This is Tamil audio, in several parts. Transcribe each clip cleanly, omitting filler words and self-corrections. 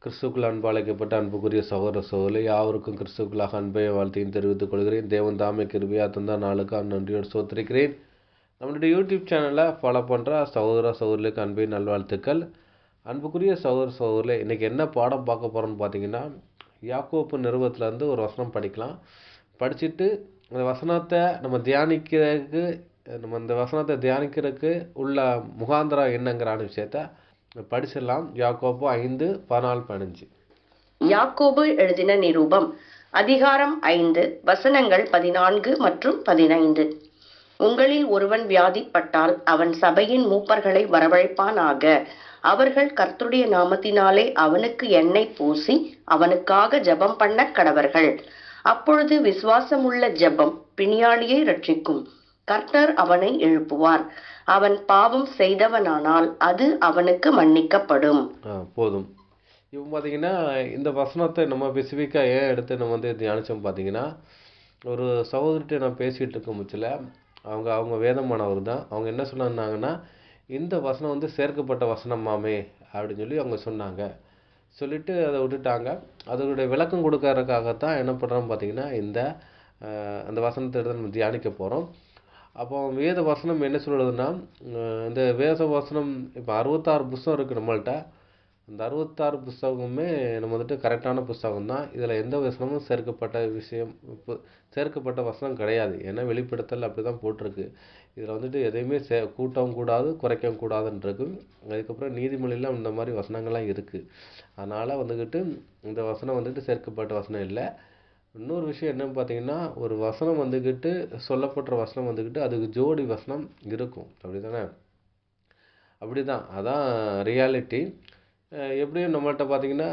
கிறிஸ்துக்குள் அன்பு அழைக்கப்பட்ட அன்புக்குரிய சகோதர சகோதரி யாவருக்கும் கிறிஸ்துக்குள்ளாக அன்பை வாழ்த்தையும் தெரிவித்துக் கொள்கிறேன். தேவன் தாமே கிருபையா தந்த நாளுக்கு நன்றியோடு சோத்திருக்கிறேன். நம்மளுடைய யூடியூப் சேனலில் ஃபாலோ பண்ணுற சகோதர சகோதரிகளுக்கு அன்பை நல்வாழ்த்துக்கள். அன்புக்குரிய சகோதர சகோதரில் இன்றைக்கி என்ன பாடம் பார்க்க போகிறோம்னு பார்த்தீங்கன்னா, யாக்கோப்பு நிறுவத்திலேருந்து ஒரு வசனம் படிக்கலாம். படிச்சுட்டு அந்த வசனத்தை இந்த வசனத்தை தியானிக்கிறதுக்கு உள்ள முகாந்திரம் என்னங்கிறான விஷயத்த படிச்சிடலாம். யாக்கோபு 5:14-15. யாக்கோபு எழுதின நிருபம் அதிகாரம் 5 வசனங்கள் 14 மற்றும் 15. உங்களில் ஒருவன் வியாதிப்பட்டால் அவன் சபையின் மூப்பர்களை வரவழைப்பானாக. அவர்கள் கர்த்தருடைய நாமத்தினாலே அவனுக்கு எண்ணெய் பூசி அவனுக்காக ஜெபம் பண்ண கடவர்கள். அப்பொழுது விசுவாசமுள்ள ஜெபம் பிணியாளியை ரட்சிக்கும். கர்த்தர் அவனை எழுப்புவார். அவன் பாவம் செய்தவனானால் அது அவனுக்கு மன்னிக்கப்படும். போதும். இப்போ பார்த்தீங்கன்னா இந்த வசனத்தை நம்ம ஸ்பெசிஃபிக்காக ஏன் எடுத்து நம்ம தியானித்தோம் பார்த்தீங்கன்னா, ஒரு சகோதரிட்ட நான் பேசிகிட்டு இருக்க முச்சில் அவங்க வேதமானவர் தான். அவங்க என்ன சொன்னாங்கன்னா, இந்த வசனம் சேர்க்கப்பட்ட வசனமாமே அப்படின்னு சொல்லி அவங்க சொன்னாங்க. சொல்லிவிட்டு அதை விட்டுட்டாங்க. அதோடைய விளக்கம் கொடுக்கறதுக்காகத்தான் என்ன பண்ணுறோம் பார்த்தீங்கன்னா, அந்த வசனத்தை எடுத்து நம்ம தியானிக்க போகிறோம். அப்போ வேத வசனம் என்ன சொல்லுதுன்னா, இந்த வேத வசனம் இப்போ 66 புஸ்தகம் இருக்குது நம்மள்கிட்ட. அந்த 66 புஸ்தகமுமே நம்ம கரெக்டான புஸ்தகம் தான். இதில் எந்த வசனமும் சேர்க்கப்பட்ட வசனம் கிடையாது. ஏன்னா வெளிப்படுத்தல் அப்படி தான் போட்டிருக்கு. இதில் எதையுமே கூட்டவும் கூடாது, குறைக்கவும் கூடாதுன்னு இருக்கு. அதுக்கப்புறம் நீதிமொழியில் இந்த மாதிரி வசனங்கள்லாம் இருக்குது. அதனால் இந்த வசனம் சேர்க்கப்பட்ட வசனம் இல்லை. இன்னொரு விஷயம் என்னன்னு பார்த்தீங்கன்னா, ஒரு வசனம் சொல்லப்படுற வசனம் அதுக்கு ஜோடி வசனம் இருக்கும். அப்படி தானே? அப்படி தான், அதான் ரியாலிட்டி. எப்படியும் நம்மள்கிட்ட பார்த்தீங்கன்னா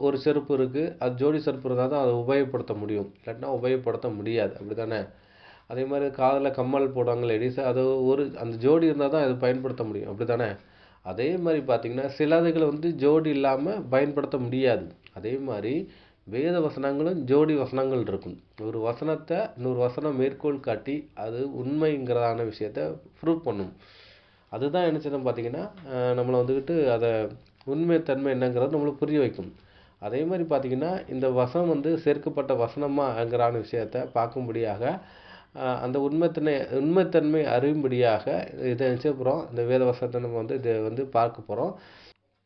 ஒரு செருப்பு இருக்குது. அது ஜோடி செருப்பு இருந்தால் தான் அதை உபயோகப்படுத்த முடியும், இல்லாட்டினா உபயோகப்படுத்த முடியாது. அப்படி தானே? அதே மாதிரி காதில் கம்மல் போடுவாங்க லேடிஸ், அது அந்த ஜோடி இருந்தால் தான் அதை பயன்படுத்த முடியும். அப்படி தானே? அதே மாதிரி பார்த்தீங்கன்னா சிலதுகளை ஜோடி இல்லாமல் பயன்படுத்த முடியாது. அதே மாதிரி வேத வசனங்களும் ஜோடி வசனங்கள் இருக்கும். ஒரு வசனத்தை இன்னொரு வசனம் மேற்கோள் காட்டி அது உண்மைங்கிறதான விஷயத்த ப்ரூவ் பண்ணும். அதுதான் என்ன செய்யணும் பார்த்தீங்கன்னா, நம்மளை அதை உண்மைத்தன்மை என்னங்கிறது நம்மளுக்கு புரிய வைக்கும். அதே மாதிரி பார்த்தீங்கன்னா இந்த வசனம் சேர்க்கப்பட்ட வசனமாங்கிறான விஷயத்தை பார்க்கும்படியாக அந்த உண்மைத்தன்மை அறியும்படியாக இதை நிச்சயப்புறம் இந்த வேத வசனத்தை நம்ம இதை பார்க்க போகிறோம்.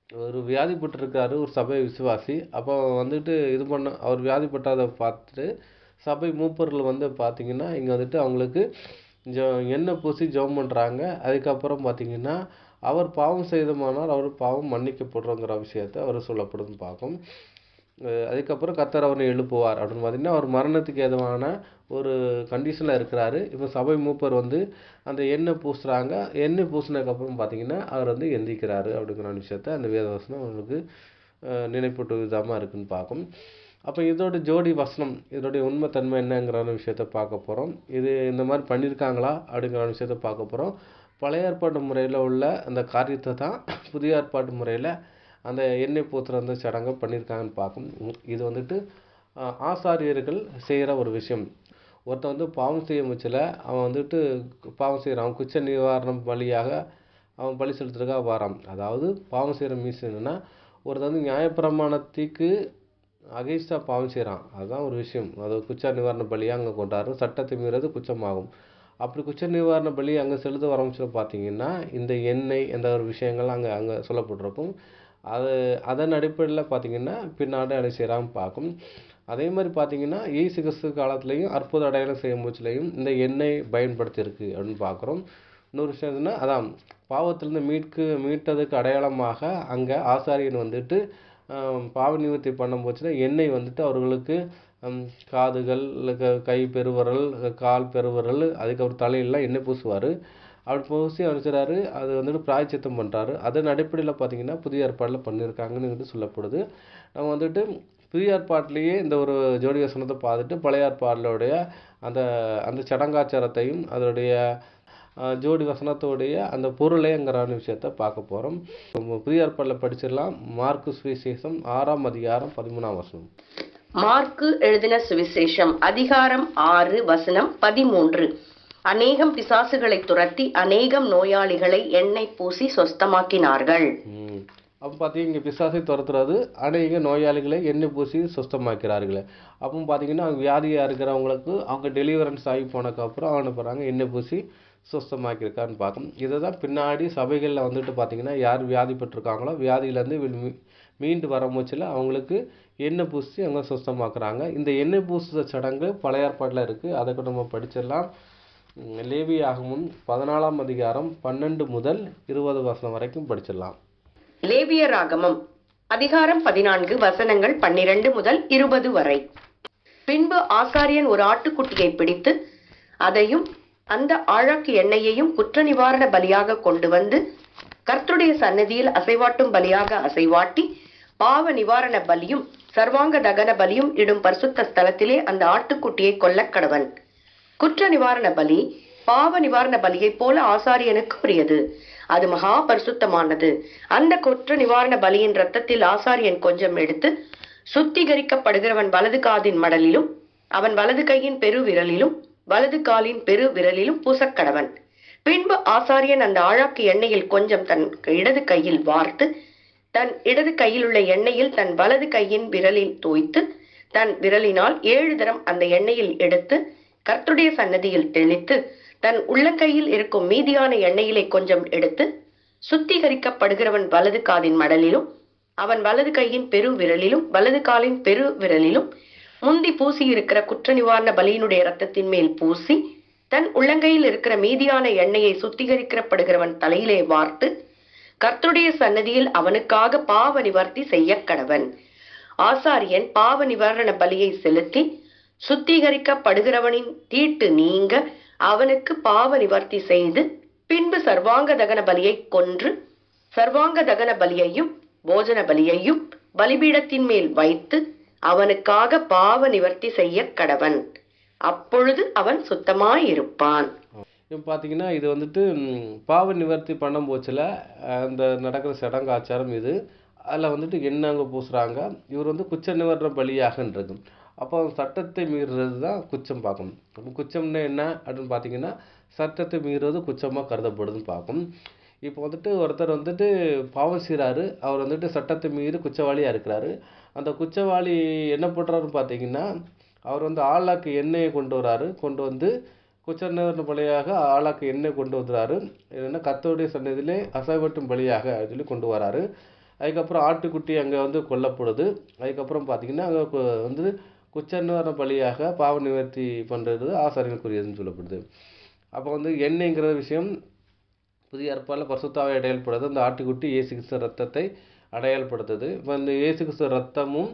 ஒரு வியாதிப்பட்டிருக்காரு ஒரு சபை விசுவாசி. அப்போ அவர் வியாதிப்பட்டதை பார்த்துட்டு சபை மூப்பர்கள் பார்த்தீங்கன்னா இங்கே அவங்களுக்கு எண்ணெய் பூசி ஜெபம் பண்ணுறாங்க. அதுக்கப்புறம் பார்த்தீங்கன்னா அவர் பாவம் செய்தமானால் அவர் பாவம் மன்னிக்கப்படுறோங்கிற விஷயத்தை அவர் சொல்லப்படுதுன்னு பார்க்கும். அதுக்கப்புறம் கர்த்தர் அவரை எழுப்புவார் அப்படின்னு பார்த்தீங்கன்னா, அவர் மரணத்துக்கு ஏதுவான ஒரு கண்டிஷனில் இருக்கிறாரு. இப்போ சபை மூப்பர் அந்த எண்ணெய் பூசுகிறாங்க. எண்ணெய் பூசினதுக்கப்புறம் பார்த்தீங்கன்னா அவர் எந்திக்கிறாரு அப்படிங்கிற விஷயத்த அந்த வேதவசனம் அவங்களுக்கு நினைப்பூட்டு விதமாக இருக்குன்னு பார்க்கும். அப்போ இதோட ஜோடி வசனம் இதோடைய உண்மைத்தன்மை என்னங்கிற விஷயத்த பார்க்க போகிறோம். இது இந்த மாதிரி பண்ணியிருக்காங்களா அப்படிங்கிற விஷயத்த பார்க்க போகிறோம். பழைய ஏற்பாட்டு முறையில் உள்ள அந்த காரியத்தை தான் புதிய ஏற்பாட்டு முறையில் அந்த எண்ணெய் பூத்துற அந்த சடங்கை பண்ணியிருக்காங்கன்னு பார்க்கும். இது ஆசாரியர்கள் செய்கிற ஒரு விஷயம். ஒருத்தன் பாவம் செய்ய முச்சில் அவன் பாவம் செய்கிறான். அவன் குற்ற நிவாரணம் பலியாக அவன் பலி செலுத்துறதுக்காக வரான். அதாவது பாவம் செய்கிற மீன்ஸ் என்னென்னா, ஒருத்தன் நியாயப்பிரமாணத்துக்கு அகைன்ஸ்டாக பாவம் செய்கிறான். அதுதான் ஒரு விஷயம். அது குற்ற நிவாரண பலியாக அங்கே கொண்டாடுறோம். சட்டத்தை மீறது குற்றமாகும். அப்படி குற்ற நிவாரண பலி அங்கே செலுத்த வரமுச்சில் பார்த்தீங்கன்னா இந்த எண்ணெய் எந்த ஒரு விஷயங்கள்லாம் அங்கே சொல்லப்பட்டிருக்கும். அதன் அடிப்படையில் பார்த்தீங்கன்னா பின்னாடி அதை செய்கிறான்னு பார்க்கும். அதே மாதிரி பார்த்தீங்கன்னா இயேசு கிறிஸ்து காலத்துலேயும் அற்புத அடையாளம் செய்யும் போச்சுலையும் இந்த எண்ணெய் பயன்படுத்தியிருக்கு அப்படின்னு பார்க்குறோம். இன்னொரு விஷயம் என்னன்னா, அதான் பாவத்திலேருந்து மீட்டதுக்கு அடையாளமாக அங்கே ஆசாரியன் பாவ நிவர்த்தி பண்ணும் போச்சுல எண்ணெய் அவர்களுக்கு காதுகள், கை பெருவரல், கால் பெருவரல், அதுக்கப்புறம் தலையெல்லாம் எண்ணெய் பூசுவார். அப்படி பூசி அனுப்பிச்சாரு. அது பிராயச்சித்தம் பண்ணுறாரு. அதன் அடிப்படையில் பார்த்தீங்கன்னா புதிய ஏற்பாட்டில் பண்ணியிருக்காங்கன்னு சொல்லப்படுது. நம்ம புதிய ஏற்பாட்டிலேயே இந்த ஒரு ஜோடி வசனத்தை பார்த்துட்டு பழைய ஏற்பாடுடைய அந்த சடங்காச்சாரத்தையும் அதனுடைய ஜோடி வசனத்தோடைய அந்த பொருளைங்கிறான விஷயத்த பார்க்க போகிறோம். புதிய ஏற்பாட்டில் படிச்சிடலாம். மார்க்கு சுவிசேஷம் 6ஆம் அதிகாரம் 13ஆம் வசனம். மார்க்கு எழுதின சுவிசேஷம் அதிகாரம் 6 வசனம் 13. அநேகம் பிசாசுகளை துரத்தி அநேகம் நோயாளிகளை எண்ணெய் பூசி சொஸ்தமாக்கினார்கள். அப்போ பார்த்தீங்கன்னா இங்கே பிசாசை துரத்துறது அநேக நோயாளிகளை எண்ணெய் பூசி சுத்தமாக்கிறார்கள். அப்போ பார்த்தீங்கன்னா அவங்க வியாதியாக இருக்கிறவங்களுக்கு அவங்க டெலிவரன்ஸ் ஆகி போனதுக்கப்புறம் அவனை போகிறாங்க எண்ணெய் பூசி சுத்தமாக்கியிருக்கான்னு பார்க்கணும். இதை தான் பின்னாடி சபைகளில் வந்துட்டு பார்த்தீங்கன்னா யார் வியாதிப்பட்டிருக்காங்களோ வியாதியிலேருந்து மீண்டு வர மூச்சில் அவங்களுக்கு எண்ணெய் பூசி அவங்க சுத்தமாக்குறாங்க. இந்த எண்ணெய் பூசுத சடங்கு பழைய ஏற்பாட்டில் இருக்குது. அதை கூட நம்ம படிச்சிடலாம். லேவியாகமம் 14ஆம் அதிகாரம் 12 முதல் 20 வசனம் வரைக்கும் படிச்சிடலாம். லேவியராகமம் அதிகாரம் 14 வசனங்கள் 12 முதல் 20 வரை. பின்பு ஆசாரியன் ஒரு ஆட்டுக்குட்டியை பிடித்து அதையும் அந்த ஆழாக்கு எண்ணெயையும் குற்ற நிவாரண பலியாக கொண்டு வந்து கர்த்தருடைய சன்னதியில் அசைவாட்டும் பலியாக அசைவாட்டி பாவ நிவாரண பலியும் சர்வாங்க தகன பலியும் இடும் பரிசுத்த ஸ்தலத்திலே அந்த ஆட்டுக்குட்டியை கொல்லக்கடவன். குற்ற நிவாரண பலி பாவ நிவாரண பலியைப் போல ஆசாரியனுக்கு உரியது. அது மகா பரிசுத்தமானது. அந்த குற்ற நிவாரண பலியின் இரத்தத்தில் ஆசாரியன் கொஞ்சம் எடுத்து சுத்திகரிக்கப்படுகிறவன் வலது காதின் மடலிலும் அவன் வலது கையின் பெரு விரலிலும் வலது காலின் பெரு விரலிலும் பூசக்கடவன். பின்பு ஆசாரியன் அந்த ஆழாக்கு எண்ணெயில் கொஞ்சம் தன் இடது கையில் வார்த்து தன் இடது கையில் உள்ள எண்ணெயில் தன் வலது கையின் விரலில் தோய்த்து தன் விரலினால் 7 தரம் அந்த எண்ணெயில் எடுத்து கர்த்தருடைய சன்னதியில் தெளித்து தன் உள்ளங்கையில் இருக்கும் மீதியான எண்ணெயிலே கொஞ்சம் எடுத்து சுத்திகரிக்கப்படுகிறவன் வலது காதின் மடலிலும் அவன் வலது கையின் பெரு விரலிலும் வலது காலின் பெரு விரலிலும் முந்தி பூசி இருக்கிற குற்ற நிவாரண பலியினுடைய இரத்தத்தின் மேல் பூசி தன் உள்ளங்கையில் இருக்கிற மீதியான எண்ணெயை சுத்திகரிக்கப்படுகிறவன் தலையிலே வார்த்து கர்த்தருடைய சன்னதியில் அவனுக்காக பாவ நிவர்த்தி செய்ய கடவன். ஆசாரியன் பாவ நிவாரண பலியை செலுத்தி சுத்திகரிக்கப்படுகிறவனின் தீட்டு நீங்க அவனுக்கு பாவ நிவர்த்தி செய்து பின்பு சர்வாங்க தகன பலியை கொன்று சர்வாங்க தகன பலியையும் போஜன பலியையும் பலிபீடத்தின் மேல் வைத்து அவனுக்காக பாவ நிவர்த்தி செய்ய கடவன். அப்பொழுது அவன் சுத்தமாயிருப்பான். இப்போ பார்த்தீங்கன்னா இது வந்துட்டு பாவ நிவர்த்தி பண்ணும் போச்சில் அந்த நடக்கிற சடங்கு ஆச்சாரம் இது. அதில் வந்துட்டு எண்ணெங்க பூசுகிறாங்க. இவர் வந்து குச்ச நிவாரண பலியாகன்றது. அப்போ சட்டத்தை மீறுறது தான் குச்சம் பார்க்கணும். அப்போ குச்சம்னா என்ன அப்படின்னு பார்த்தீங்கன்னா சட்டத்தை மீறுறது குச்சமாக கருதப்படுதுன்னு பார்க்கும். இப்போ வந்துட்டு ஒருத்தர் வந்துட்டு பாவம் செய்கிறாரு. அவர் வந்துட்டு சட்டத்தை மீறி குற்றவாளியாக இருக்கிறாரு. அந்த குற்றவாளி என்ன பண்ணுறாருன்னு பார்த்தீங்கன்னா அவர் வந்து ஆளாக்கு எண்ணெயை கொண்டு வந்து குற்ற நிவாரண பலியாக ஆளாக்கு எண்ணெய் கொண்டு வந்துறாரு. என்னென்னா கர்த்தருடைய சன்னதியிலே அசைவாட்டும் பலியாக சொல்லி கொண்டு வராரு. அதுக்கப்புறம் ஆட்டுக்குட்டி அங்கே வந்து கொல்லப்படுது. அதுக்கப்புறம் பார்த்தீங்கன்னா அங்கே வந்து குற்ற நிவாரண பலியாக பாவ நிவர்த்தி பண்ணுறது ஆசாரியனுக்குரியதுன்னு சொல்லப்படுது. அப்போ வந்து எண்ணெய்ங்கிற விஷயம் புதிய ஏற்பாடில் பரிசுத்தாவை அடையாளப்படுது. அந்த ஆட்டுக்குட்டி இயேசு கிறிஸ்து ரத்தத்தை அடையாளப்படுத்துது. இப்போ இந்த இயேசு கிறிஸ்து ரத்தமும்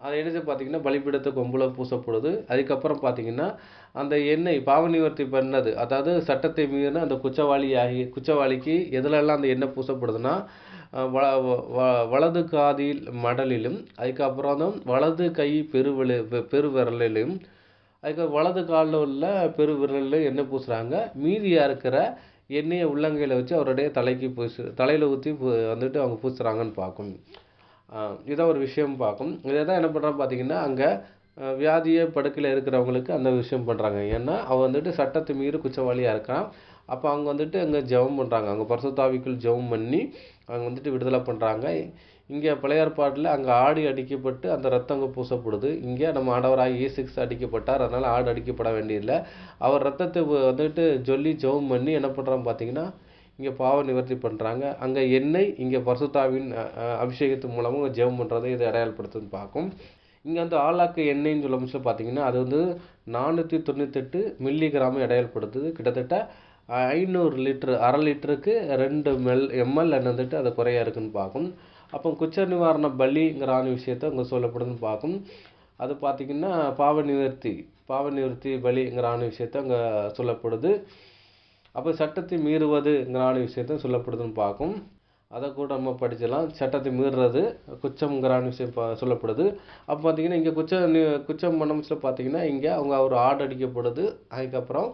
அதை எடுத்து பார்த்தீங்கன்னா பலிபீடத்தை கொம்புல பூசப்படுது. அதுக்கப்புறம் பார்த்தீங்கன்னா அந்த எண்ணெய் பாவ நிவர்த்தி பண்ணது, அதாவது சட்டத்தை மீறின அந்த குற்றவாளிக்கு எதுலெல்லாம் அந்த எண்ணெய் பூசப்படுதுன்னா வலது காதில் மடலிலும் அதுக்கப்புறம் வலது கை பெருவிரலிலும் அதுக்கப்புறம் வலது காலில் உள்ள பெருவிரலில் எண்ணெய் பூசுகிறாங்க. மீதியாக இருக்கிற எண்ணெயை உள்ளங்கையில் வச்சு அவருடைய தலையில் ஊற்றி வந்துட்டு அவங்க பூசுகிறாங்கன்னு பார்க்கும். இதான் ஒரு விஷயம் பார்க்கும். இதை தான் என்ன பண்ணுறாங்க பார்த்தீங்கன்னா அங்கே வியாதியை படுக்கையில் இருக்கிறவங்களுக்கு அந்த விஷயம் பண்ணுறாங்க. ஏன்னா அவன் வந்துட்டு சட்டத்தை மீறி குற்றவாளியாக இருக்கான். அப்போ அவங்க வந்துட்டு அங்கே ஜெபம் பண்ணுறாங்க. அவங்க பரிசுத்தாவிக்குள் ஜெபம் பண்ணி அவங்க வந்துட்டு விடுதலை பண்ணுறாங்க. இங்கே பழைய ஏற்பாட்டில் அங்கே ஆடு அடிக்கப்பட்டு அந்த ரத்தம் அங்கே பூசப்படுது. இங்கே நம்ம ஆண்டவராக இயேசு கிறிஸ்து அடிக்கப்பட்டார். அதனால் ஆடு அடிக்கப்பட வேண்டியதில்லை. அவர் ரத்தத்தை வந்துட்டு சொல்லி ஜெபம் பண்ணி என்ன பண்ணுறாங்க பார்த்தீங்கன்னா இங்கே பாவ நிவர்த்தி பண்ணுறாங்க. அங்கே எண்ணெய் இங்கே பரிசுத்தாவின் அபிஷேகத்தின் மூலமாக ஜெபம் பண்ணுறதை இதை அடையாளப்படுத்துன்னு பார்க்கும். இங்கே வந்து ஆளாக்கு எண்ணெய்ன்னு சொல்ல முடிச்சு பார்த்தீங்கன்னா அது வந்து 498 மில்லிகிராம் அடையாளப்படுத்துது. கிட்டத்தட்ட 500 லிட்டரு, அரை லிட்டருக்கு 2 ml வந்துட்டு அது குறையா இருக்குன்னு பார்க்கும். அப்போ குற்ற நிவாரண பலிங்கிற விஷயத்தை அங்கே சொல்லப்படுதுன்னு பார்க்கும். அது பார்த்திங்கன்னா பாவ நிவர்த்தி பலிங்கிற விஷயத்தை அங்கே சொல்லப்படுது. அப்போ சட்டத்தை மீறுவதுங்கிற விஷயத்தை சொல்லப்படுதுன்னு பார்க்கும். அதை கூட நம்ம படிச்சிடலாம். சட்டத்தை மீறுறது குற்றம்ங்கிற விஷயம் சொல்லப்படுது. அப்போ பார்த்தீங்கன்னா இங்கே குற்றம் பண்ணம்ஸில் பார்த்தீங்கன்னா இங்கே ஒரு ஆடு அடிக்கப்படுது. அதுக்கப்புறம்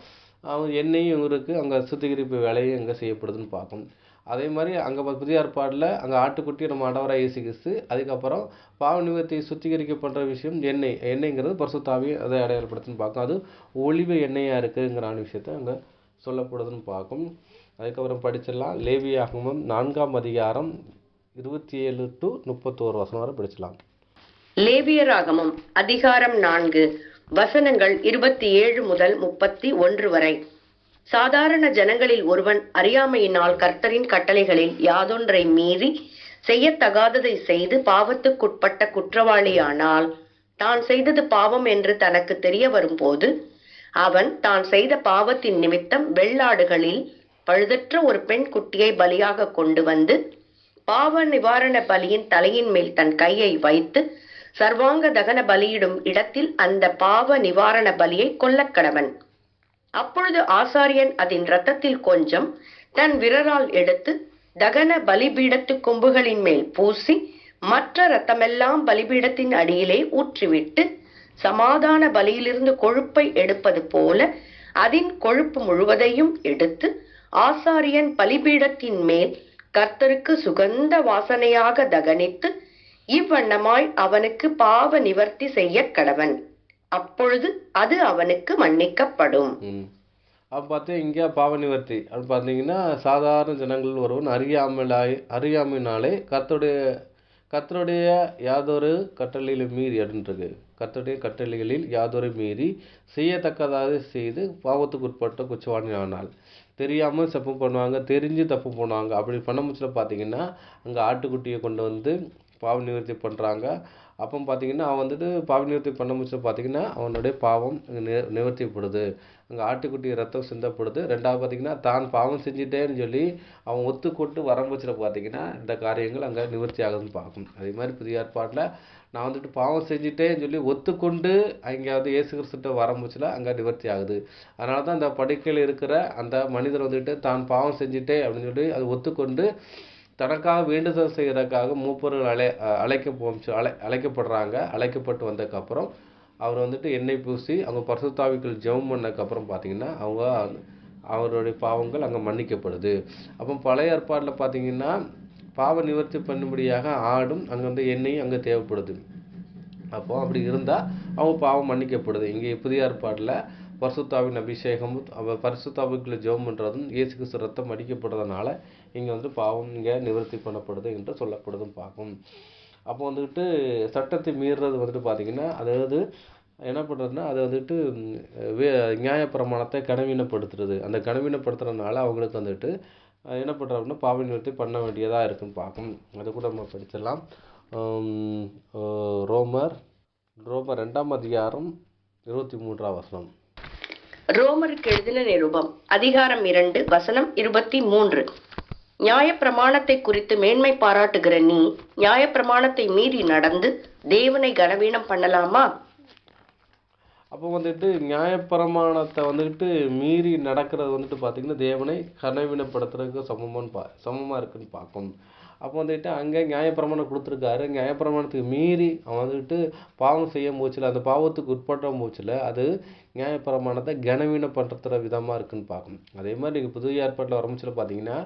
எண்ணெயும் இவருக்கு அங்கே சுத்திகரிப்பு வேலையும் அங்கே செய்யப்படுதுன்னு பார்க்கும். அதே மாதிரி அங்கே புதிய ஏற்பாடில் அங்கே ஆட்டுக்குட்டி நம்ம ஆண்டவராக இயேசு கிறிஸ்து. அதுக்கப்புறம் பாவ நிவர்த்தி சுத்திகரிக்கப்படுற விஷயம் எண்ணெய்ங்கிறது பரிசுத்தாவி அதை அடையாளப்படுத்துன்னு பார்க்கும். அது ஒளிவு எண்ணெயாக இருக்குங்கிற விஷயத்தை அங்கே சொல்லப்படுதுன்னு பார்க்கும். அதுக்கப்புறம் படிச்சிடலாம். லேவியாகமம் 4ஆம் அதிகாரம் 27 to 31 வசனம் வரை படிச்சலாம். லேவியராகமம் அதிகாரம் 4 வசனங்கள் 27 முதல் 31 வரை. சாதாரண ஜனங்களில் ஒருவன் அறியாமையினால் கர்த்தரின் கட்டளைகளில் யாதொன்றை மீறி செய்யத்தகாததை செய்து பாவத்துக்குட்பட்ட குற்றவாளியானால், தான் செய்தது பாவம் என்று தனக்கு தெரிய வரும்போது, அவன் தான் செய்த பாவத்தின் நிமித்தம் வெள்ளாடுகளில் பழுதற்ற ஒரு பெண் குட்டியை பலியாக கொண்டு வந்து பாவ நிவாரண பலியின் தலையின் மேல் தன் கையை வைத்து சர்வாங்க தகன பலியிடும் இடத்தில் அந்த பாவ நிவாரண பலியை கொல்லக்கடவன். அப்பொழுது ஆசாரியன் அதன் இரத்தத்தில் கொஞ்சம் தன் விரலால் எடுத்து தகன பலிபீடத்து கொம்புகளின் மேல் பூசி மற்ற இரத்தமெல்லாம் பலிபீடத்தின் அடியிலே ஊற்றிவிட்டு, சமாதான பலியிலிருந்து கொழுப்பை எடுப்பது போல அதன் கொழுப்பு முழுவதையும் எடுத்து ஆசாரியன் பலிபீடத்தின் மேல் கர்த்தருக்கு சுகந்த வாசனையாக தகனித்து இவ்வண்ணமாய் அவனுக்கு பாவ நிவர்த்தி செய்ய கடவன். அப்பொழுது அது அவனுக்கு மன்னிக்கப்படும். அப்போ பார்த்தா இங்கே பாவ நிவர்த்தி அப்படின்னு பார்த்தீங்கன்னா, சாதாரண ஜனங்கள் ஒருவன் அறியாமையினாலே கர்த்தருடைய யாதொரு கட்டளையில் மீறி அப்படின்றது, கர்த்தருடைய கட்டளைகளில் யாதொரு மீறி செய்யத்தக்கதாக செய்து பாவத்துக்கு உட்பட்ட குற்றவாளி ஆனால். தெரியாமல் தப்பு பண்ணுவாங்க, தெரிஞ்சு தப்பு பண்ணுவாங்க. அப்படி பண்ண முச்சில் பார்த்தீங்கன்னா அங்கே ஆட்டுக்குட்டியை கொண்டு வந்து பாவ நிவர்த்தி பண்ணுறாங்க. அப்போ பார்த்தீங்கன்னா அவன் வந்துட்டு பாவ நிவர்த்தி பண்ண முச்சில் பார்த்தீங்கன்னா அவனுடைய பாவம் நிவர்த்திப்படுது. அங்கே ஆட்டுக்குட்டி ரத்தம் சிந்தப்படுது. ரெண்டாவது பார்த்தீங்கன்னா தான் பாவம் செஞ்சுட்டேன்னு சொல்லி அவன் ஒத்துக்கொண்டு வரம்புச்சில் பார்த்தீங்கன்னா இந்த காரியங்கள் அங்கே நிவர்த்தி ஆகுதுன்னு பார்க்கும். அதே மாதிரி புதிய ஏற்பாட்டில் நான் வந்துட்டு பாவம் செஞ்சுட்டேன்னு சொல்லி ஒத்துக்கொண்டு அங்கே வந்து இயேசு கிறிஸ்துட்ட வரம்புச்சில் அங்கே நிவர்த்தி ஆகுது. அதனால தான் அந்த படுக்கையில் இருக்கிற அந்த மனிதர் வந்துட்டு தான் பாவம் செஞ்சுட்டே அப்படின்னு சொல்லி அது ஒத்துக்கொண்டு தனக்காக வேண்டுதல் செய்கிறதுக்காக மூப்பர்கள் அழைக்கப்படுறாங்க. அழைக்கப்பட்டு வந்ததுக்கப்புறம் அவர் வந்துட்டு எண்ணெய் பூசி அவங்க பரிசுத்தாவிக்குள் ஜெபம் பண்ணதுக்கப்புறம் பார்த்தீங்கன்னா அவருடைய பாவங்கள் அங்கே மன்னிக்கப்படுது. அப்போ பழைய ஏற்பாட்டில் பார்த்தீங்கன்னா பாவ நிவர்த்தி பண்ணும்படியாக ஆடும் அங்கே வந்து எண்ணெயும் அங்கே தேவைப்படுது. அப்போ அப்படி இருந்தால் அவங்க பாவம் மன்னிக்கப்படுது. இங்கே புதிய ஏற்பாட்டில் பரிசுத்தாவின் அபிஷேகமும் பரிசுத்தாவிக்குள்ள ஜெபம் பண்ணுறதும் இயேசு கிறிஸ்து ரத்தம் அடிக்கப்படுறதுனால இங்கே வந்து பாவம் இங்கே நிவர்த்தி பண்ணப்படுது என்று சொல்லப்படுதும் பார்க்கும். அப்போ வந்துட்டு சட்டத்தை மீறுறது வந்துட்டு பார்த்தீங்கன்னா, அதாவது என்ன பண்ணுறதுன்னா அது வந்துட்டு நியாயப்பிரமாணத்தை கனவீனப்படுத்துறது. அந்த கனவீனப்படுத்துறதுனால அவங்களுக்கு வந்துட்டு என்ன பண்ணுறாங்கன்னா பாவ நிவர்த்தி பண்ண வேண்டியதாக இருக்குன்னு பார்க்கும். அதை கூட நம்ம படிச்சிடலாம். ரோமர் 2ஆம் அதிகாரம் 23ஆம் வசனம். ரோமருக்கு எழுதின நிருபம் அதிகாரம் 2 வசனம் 23. நியாயப்பிரமாணத்தை குறித்து மேன்மை பாராட்டுகிற நீ நியாயப்பிரமாணத்தை மீறி நடந்து தேவனை கனவீனம் பண்ணலாமா? அப்போ வந்துட்டு நியாயப்பிரமாணத்தை வந்துட்டு மீறி நடக்கிறது வந்துட்டு பார்த்தீங்கன்னா தேவனை கனவீனப்படுத்துறதுக்கு சமமாக இருக்குன்னு பார்க்கும். அப்போ வந்துட்டு அங்கே நியாயப்பிரமாணம் கொடுத்துருக்காரு. நியாயப்பிரமாணத்துக்கு மீறி அவன் வந்துட்டு பாவம் செய்ய போச்சில், அந்த பாவத்துக்கு உட்பட்ட போச்சில் அது நியாயப்பிரமாணத்தை கனவீனப்படுத்துகிற விதமாக இருக்குன்னு பார்க்கணும். அதே மாதிரி நீங்கள் புதிய ஏற்பாட்டில் வரமுச்சில் பார்த்தீங்கன்னா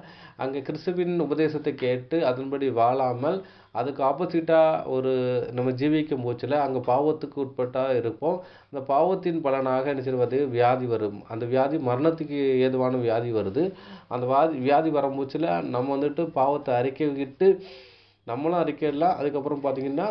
அங்கே கிறிஸ்துவின் உபதேசத்தை கேட்டு அதன்படி வாழாமல் அதுக்கு ஆப்போசிட்டாக நம்ம ஜீவிக்கும் போச்சில் அங்கே பாவத்துக்கு உட்பட்டாக இருப்போம். அந்த பாவத்தின் பலனாக என்ன செய்வது, வியாதி வரும். அந்த வியாதி மரணத்துக்கு ஏதுவான வியாதி வருது. அந்த வியாதி வரும்போச்சில் நம்ம வந்துட்டு பாவத்தை அறிக்கைக்கிட்டு நம்மளும் அறிக்கையிடலாம். அதுக்கப்புறம் பார்த்தீங்கன்னா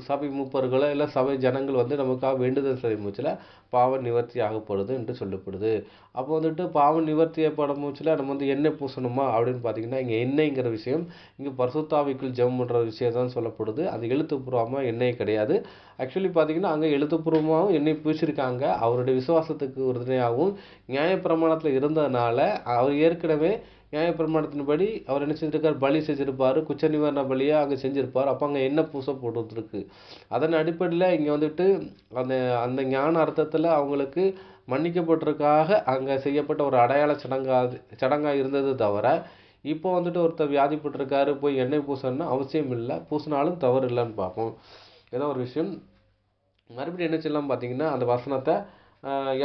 சபை மூப்பர்களோ இல்லை சபை ஜனங்கள் வந்து நமக்காக வேண்டுதல் செய்யும் போச்சில் பாவ நிவர்த்தி ஆகப்படுது என்று சொல்லப்படுது. அப்போ வந்துட்டு பாவ நிவர்த்தி ஏற்படும் போச்சில் நம்ம வந்து எண்ணெய் பூசணுமா அப்படின்னு பார்த்தீங்கன்னா இங்கே எண்ணெய்ங்கிற விஷயம் இங்கே பரிசுத்தாவிக்குள் ஜெபம் பண்ணுற விஷயம் தான் சொல்லப்படுது. அது எழுத்துப்பூர்வமாக எண்ணெய் கிடையாது. ஆக்சுவலி பார்த்தீங்கன்னா அங்கே எழுத்துப்பூர்வமாகவும் எண்ணெய் பூசிருக்காங்க. அவருடைய விசுவாசத்துக்கு உறுதுணையாகவும் நியாயப்பிரமாணத்தில் இருந்ததுனால அவர் ஏற்கனவே நியாயப்பிரமாணத்தின்படி அவர் என்ன செஞ்சிருக்கார், பலி செஞ்சிருப்பார், குற்ற நிவாரண பலியாக அங்கே செஞ்சிருப்பார். அப்போ அங்கே என்ன பூசை போட்டுருக்கு. அதன் அடிப்படையில் இங்கே வந்துட்டு அந்த ஞான அர்த்தத்தில் அவங்களுக்கு மன்னிக்கப்பட்டிருக்காக அங்கே செய்யப்பட்ட ஒரு அடையாள சடங்காக இருந்தது தவிர, இப்போ வந்துட்டு ஒருத்தர் வியாதிப்பட்டிருக்காரு போய் எண்ணெய் பூசணும்னா அவசியம் இல்லை, பூசினாலும் தவறு இல்லைன்னு பார்ப்போம். ஏதோ ஒரு விஷயம் மறுபடியும் என்ன செய்யலாம் பார்த்தீங்கன்னா அந்த வசனத்தை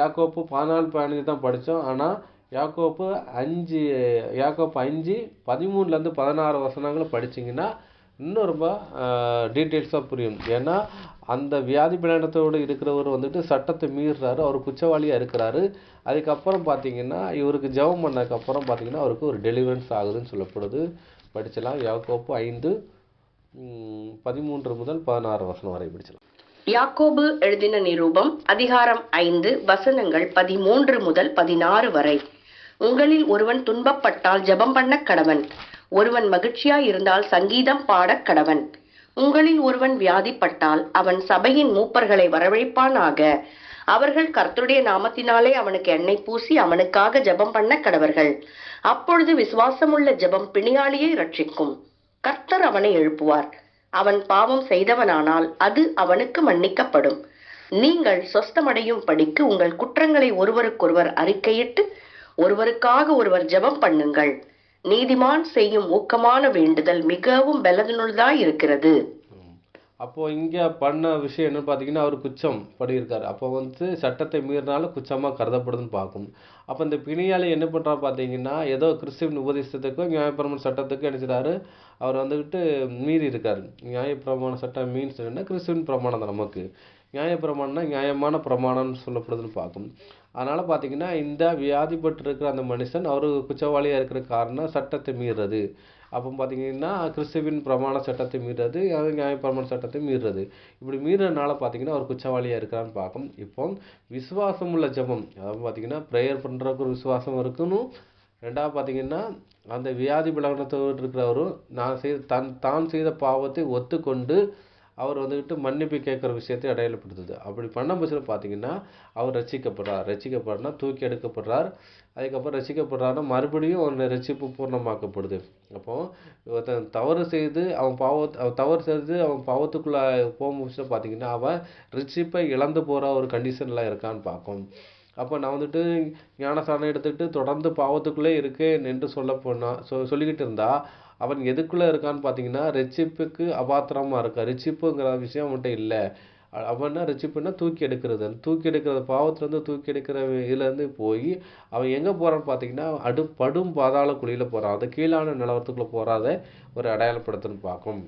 யாக்கோப்பு 14-15 தான் படித்தோம். ஆனால் யாக்கோப்பு 5:13-16 வசனங்களை படிச்சிங்கன்னா இன்னும் ரொம்ப டீட்டெயில்ஸாக புரியும். ஏன்னா அந்த வியாதி பலனத்தோடு இருக்கிறவர் வந்துட்டு சட்டத்தை மீறுறாரு, அவர் குற்றவாளியாக இருக்கிறாரு. அதுக்கப்புறம் பார்த்தீங்கன்னா இவருக்கு ஜெபம் பண்ணதுக்கப்புறம் பார்த்தீங்கன்னா அவருக்கு ஒரு டெலிவரன்ஸ் ஆகுதுன்னு சொல்லப்படுது. படிச்சலாம். யாக்கோப்பு 5 13 முதல் 16 வசனம் வரை படிச்சலாம். யாக்கோபு எழுதின நிருபம் அதிகாரம் 5 வசனங்கள் 13 முதல் 16 வரை. உங்களில் ஒருவன் துன்பப்பட்டால் ஜெபம் பண்ண கடவன். ஒருவன் மகிழ்ச்சியாய் இருந்தால் சங்கீதம் பாடக் கடவன். உங்களில் ஒருவன் வியாதிப்பட்டால் அவன் சபையின் மூப்பர்களை வரவழைப்பானாக. அவர்கள் கர்த்தருடைய நாமத்தினாலே அவனுக்கு எண்ணெய் பூசி அவனுக்காக ஜெபம் பண்ண கடவர்கள். அப்பொழுது விசுவாசமுள்ள ஜெபம் பிணியாளியை ரட்சிக்கும். கர்த்தர் அவனை எழுப்புவார். அவன் பாவம் செய்தவனானால் அது அவனுக்கு மன்னிக்கப்படும். நீங்கள் சொஸ்தமடையும் படிக்கு உங்கள் குற்றங்களை ஒருவருக்கொருவர் அறிக்கையிட்டு ஒருவருக்காக ஒருவர் ஜெபம் பண்ணுங்கள். நீதிமான் செய்யும் ஊக்கமான வேண்டுதல் மிகவும் பலனுள்ளதாய் இருக்கிறது. அப்போ இங்க பண்ண விஷயம் என்னன்னு பார்த்தீங்கன்னா, அவர் குற்றம் பண்ணியிருக்காரு. அப்போ சட்டத்தை மீறினாலும் குற்றமா கருதப்படுதுன்னு பார்க்கும். அப்போ இந்த பிணியாளி என்ன பண்றா பார்த்தீங்கன்னா, ஏதோ கிறிஸ்துவின் உபதேசத்துக்கும் நியாயப்பிரமாண சட்டத்துக்கும் என்ன செய்றாரு, அவர் மீறி இருக்காரு. நியாயப்பிரமாண சட்டம் மீன்ஸ் என்ன, கிறிஸ்துவின் பிரமாணம் தான் நமக்கு. நியாயப்பிரமாணம்னா நியாயமான பிரமாணம்னு சொல்லப்படுதுன்னு பார்க்கும். அதனால பார்த்தீங்கன்னா, இந்த வியாதிப்பட்டு இருக்கிற அந்த மனுஷன் அவர் குற்றவாளியா இருக்கிற காரணம் சட்டத்தை மீறுறது. அப்போ பார்த்தீங்கன்னா, கிறிஸ்துவின் பிரமாண சட்டத்தை மீறுறது, அது நியாயப்பிரமாண சட்டத்தை மீறுறது. இப்படி மீறுறதுனால பார்த்தீங்கன்னா, அவர் குற்றவாளியா இருக்கிறான்னு பார்க்கும். இப்போ விசுவாசம் உள்ள ஜெபம், அதாவது பார்த்தீங்கன்னா ப்ரேயர் பண்ணுறதுக்கு ஒரு விசுவாசம் இருக்கணும். ரெண்டாவது பார்த்தீங்கன்னா, அந்த வியாதி பலகீனத்தோடு இருக்கிறவரும் தான் செய்த பாவத்தை ஒத்துக்கொண்டு அவர் மன்னிப்பு கேட்குற விஷயத்தை அடையாளப்படுத்துது. அப்படி பண்ண பட்சத்தில் பார்த்தீங்கன்னா, அவர் ரட்சிக்கப்படுறார். தூக்கி எடுக்கப்படுறார். அதுக்கப்புறம் ரட்சிக்கப்படுறாருன்னா மறுபடியும் அவன் ரட்சிப்பு பூர்ணமாக்கப்படுது. அப்போ ஒருத்தன் தவறு செய்து அவன் பாவத்துக்குள்ள போகும்போது பார்த்தீங்கன்னா, அவன் ரட்சிப்பை இழந்து போகிற ஒரு கண்டிஷனில் இருக்கான்னு பார்க்கும். அப்போ நான் ஞானஸ்நானம் எடுத்துக்கிட்டு தொடர்ந்து பாவத்துக்குள்ளே இருக்கேன் என்று சொல்லிக்கிட்டு இருந்தா, அவன் எதுக்குள்ளே இருக்கான்னு பார்த்தீங்கன்னா, ரட்சிப்புக்கு அபாத்திரமாக இருக்கான். ரட்சிப்புங்கிற விஷயம் அவன்கிட்ட இல்லை. அவன்னா ரட்சிப்புன்னா தூக்கி எடுக்கிறது. அந்த தூக்கி எடுக்கிறது, பாவத்துலேருந்து தூக்கி எடுக்கிற இதுலேருந்து போய் அவன் எங்கே போகிறான்னு பார்த்தீங்கன்னா, படும் பாதாள குழியில் போகிறான். அது கீழான நிலவரத்துக்குள்ளே போகாத ஒரு அடையாளப்படுத்துன்னு பார்க்கும்.